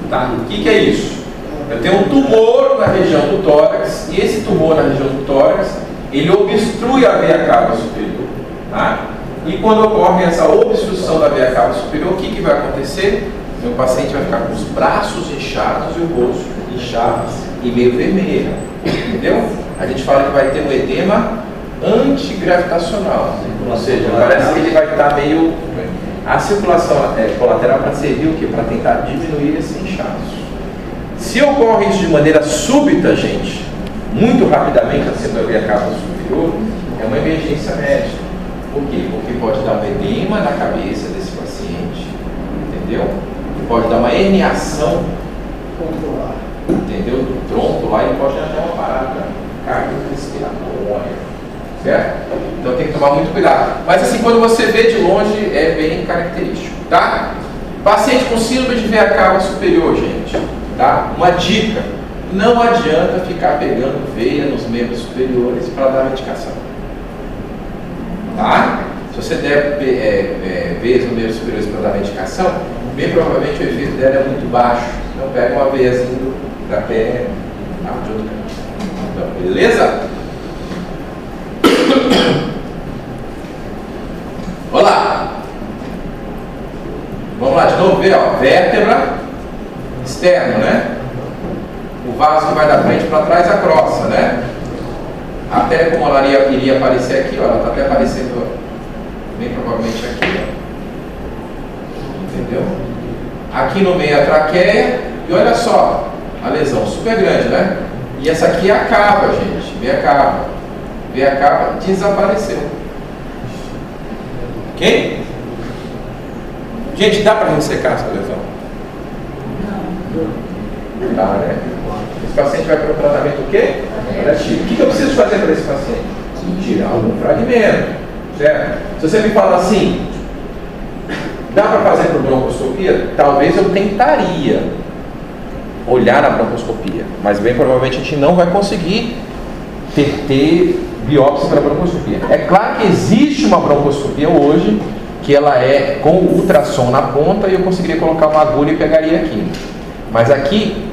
Tá? O que é isso? Eu tenho um tumor na região do tórax, e esse tumor na região do tórax, ele obstrui a veia cava superior. Tá? E quando ocorre essa obstrução da veia cava superior, o que vai acontecer? Meu paciente vai ficar com os braços inchados e o rosto inchado e meio vermelho. Entendeu? A gente fala que vai ter um edema antigravitacional. Ou seja, parece que ele vai estar meio... A circulação colateral para servir o quê? Para tentar diminuir esse inchaço. Se ocorre isso de maneira súbita, gente, muito rapidamente, acima da veia cava superior, é uma emergência médica. Por quê? Porque pode dar um edema na cabeça desse paciente, entendeu? Pode dar uma herniação, entendeu? Do tronco lá, e pode dar uma parada cardiorrespiratória, certo? Então tem que tomar muito cuidado. Mas assim, quando você vê de longe, é bem característico, tá? Paciente com síndrome de veia cava superior, gente, tá? Uma dica: não adianta ficar pegando veia nos membros superiores para dar medicação, tá? Se você der veias nos membros superiores para dar medicação, bem provavelmente o efeito dela é muito baixo. Então pega uma veiazinha da pé, de outro canto. Então, beleza? Olha lá. Vamos lá de novo ver, ó. Vértebra externa, né? O vaso que vai da frente para trás, a crosta, né? Até como ela iria aparecer aqui, ó, ela está até aparecendo bem provavelmente aqui, ó. Entendeu? Aqui no meio a traqueia, e olha só, a lesão super grande, né? E essa aqui é a cava, gente, veia cava. Veia cava desapareceu. Ok? Gente, dá para ressecar essa lesão? Não. Dá, né? Esse paciente vai para o tratamento o quê? O que eu preciso fazer para esse paciente? Tirar algum fragmento, certo? Se você me fala assim, dá para fazer por broncoscopia? Talvez eu tentaria olhar na broncoscopia, mas bem provavelmente a gente não vai conseguir ter biópsia para broncoscopia. É claro que existe uma broncoscopia hoje, que ela é com ultrassom na ponta e eu conseguiria colocar uma agulha e pegaria aqui. Mas aqui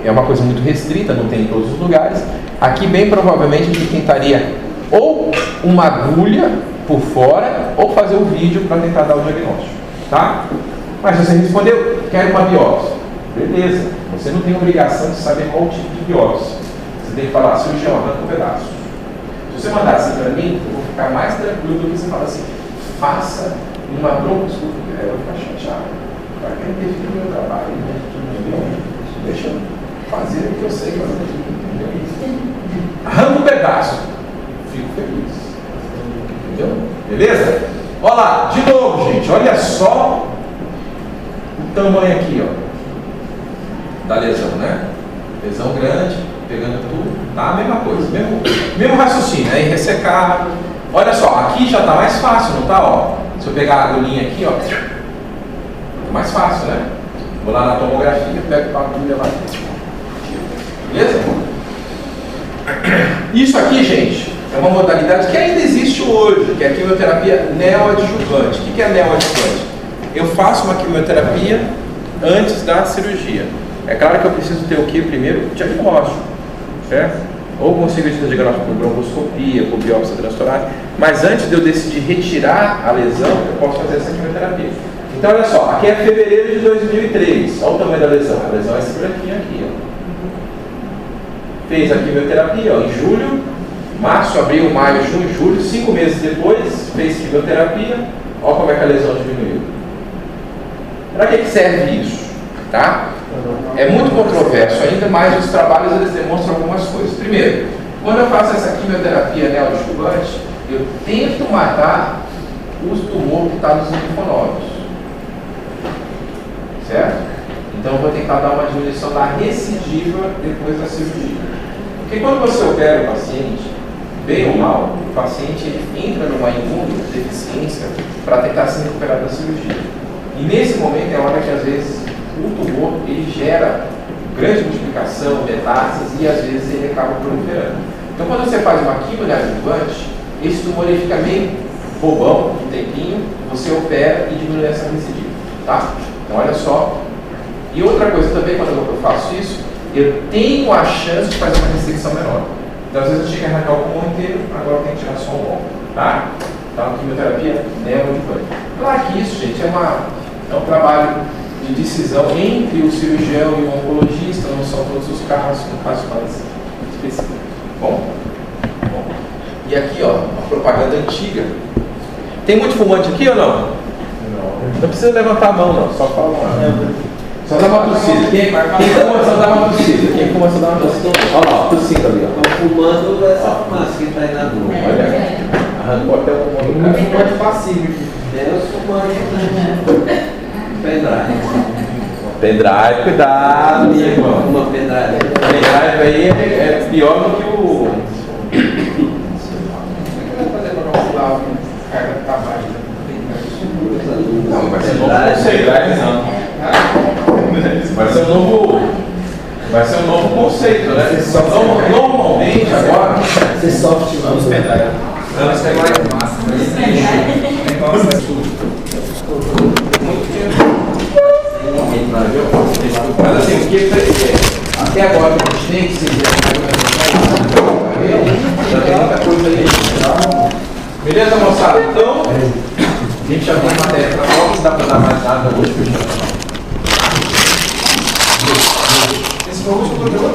é uma coisa muito restrita, não tem em todos os lugares. Aqui bem provavelmente a gente tentaria ou uma agulha por fora ou fazer o vídeo para tentar dar o diagnóstico, tá? Mas você respondeu, quero uma biópsia. Beleza, você não tem obrigação de saber qual tipo de biópsia. Você tem que falar, cirurgião, arranca um pedaço. Se você mandar assim para mim, eu vou ficar mais tranquilo do que você falar assim, faça uma broncoscopia. Aí eu vou ficar chateado. Para quem interfere no meu trabalho, entendeu? Deixa eu fazer o que eu sei fazer aqui, entendeu? Arranca um pedaço. Fico feliz. Entendeu? Beleza? Olha lá, de novo, gente, olha só o tamanho aqui, ó, da lesão, né? Lesão grande, pegando tudo, tá? A mesma coisa, mesmo raciocínio, aí ressecado. Olha só, aqui já tá mais fácil, não tá? Ó, se eu pegar a agulhinha aqui, ó, tá mais fácil, né? Vou lá na tomografia, pego a agulha lá. Beleza? Isso aqui, gente, é uma modalidade que ainda existe hoje, que é a quimioterapia neoadjuvante. O que é neoadjuvante? Eu faço uma quimioterapia antes da cirurgia. É claro que eu preciso ter o que primeiro? Diagnóstico, certo? Ou consigo esse diagnóstico por broncoscopia, por biópsia transtorácica, mas antes de eu decidir retirar a lesão, eu posso fazer essa quimioterapia. Então, olha só, aqui é fevereiro de 2003, olha o tamanho da lesão. A lesão é esse branquinho aqui, ó. Fez a quimioterapia, ó, em julho, março, abril, maio, junho, julho, 5 meses depois, fez quimioterapia, olha como é que a lesão diminuiu. Para que serve isso? Tá? É muito controverso ainda, mas os trabalhos eles demonstram algumas coisas. Primeiro, quando eu faço essa quimioterapia neoadjuvante, eu tento matar os tumores que estão nos linfonodos, certo? Então eu vou tentar dar uma diminuição da recidiva depois da cirurgia. Porque quando você opera o paciente, bem ou mal, o paciente ele entra numa imunodeficiência para tentar se recuperar da cirurgia. E nesse momento é a hora que às vezes o tumor ele gera grande multiplicação, metástases e às vezes ele acaba proliferando. Então quando você faz uma quimio neoadjuvante, esse tumor ele fica meio bobão, um tempinho, você opera e diminui essa recidiva, tá? Então olha só. E outra coisa também, quando eu faço isso, eu tenho a chance de fazer uma ressecção menor. Então às vezes eu tinha que arrancar o pulmão inteiro, agora eu tenho que tirar só o ombro, tá? Então quimioterapia neoadjuvante. Claro que isso, gente, é um trabalho de decisão entre o cirurgião e o oncologista, não são todos os casos, no caso mais específico. Bom? E aqui, ó, uma propaganda antiga. Tem muito fumante aqui ou não? Não precisa levantar a mão, não, só fala lá. Só dá uma tossida. Quem fuma só dá uma tossida. Quem fuma só dá uma tossida. Olha lá, tossindo ali, ó. Estão fumando essa fumaça que está aí na rua. Olha, arrancou até o pulmão do cara. Fumante passivo aqui. Deus fumando. Pendrive. Pendrive, cuidado, meu irmão. Uma pendrive. Pendrive aí é pior do que o... O que vai fazer para calcular o carga de trabalho? Não, vai ser um novo conceito, não. Vai ser um novo conceito, né? Normalmente agora. Ser soft, vamos pendrive. Antes é mais massa. Mas assim, o que até agora a gente tem que se já tem muita coisa aí. Beleza, moçada? Então, a gente já tem matéria para prova, não dá para dar mais nada hoje que eu já. Esse foi o último programa.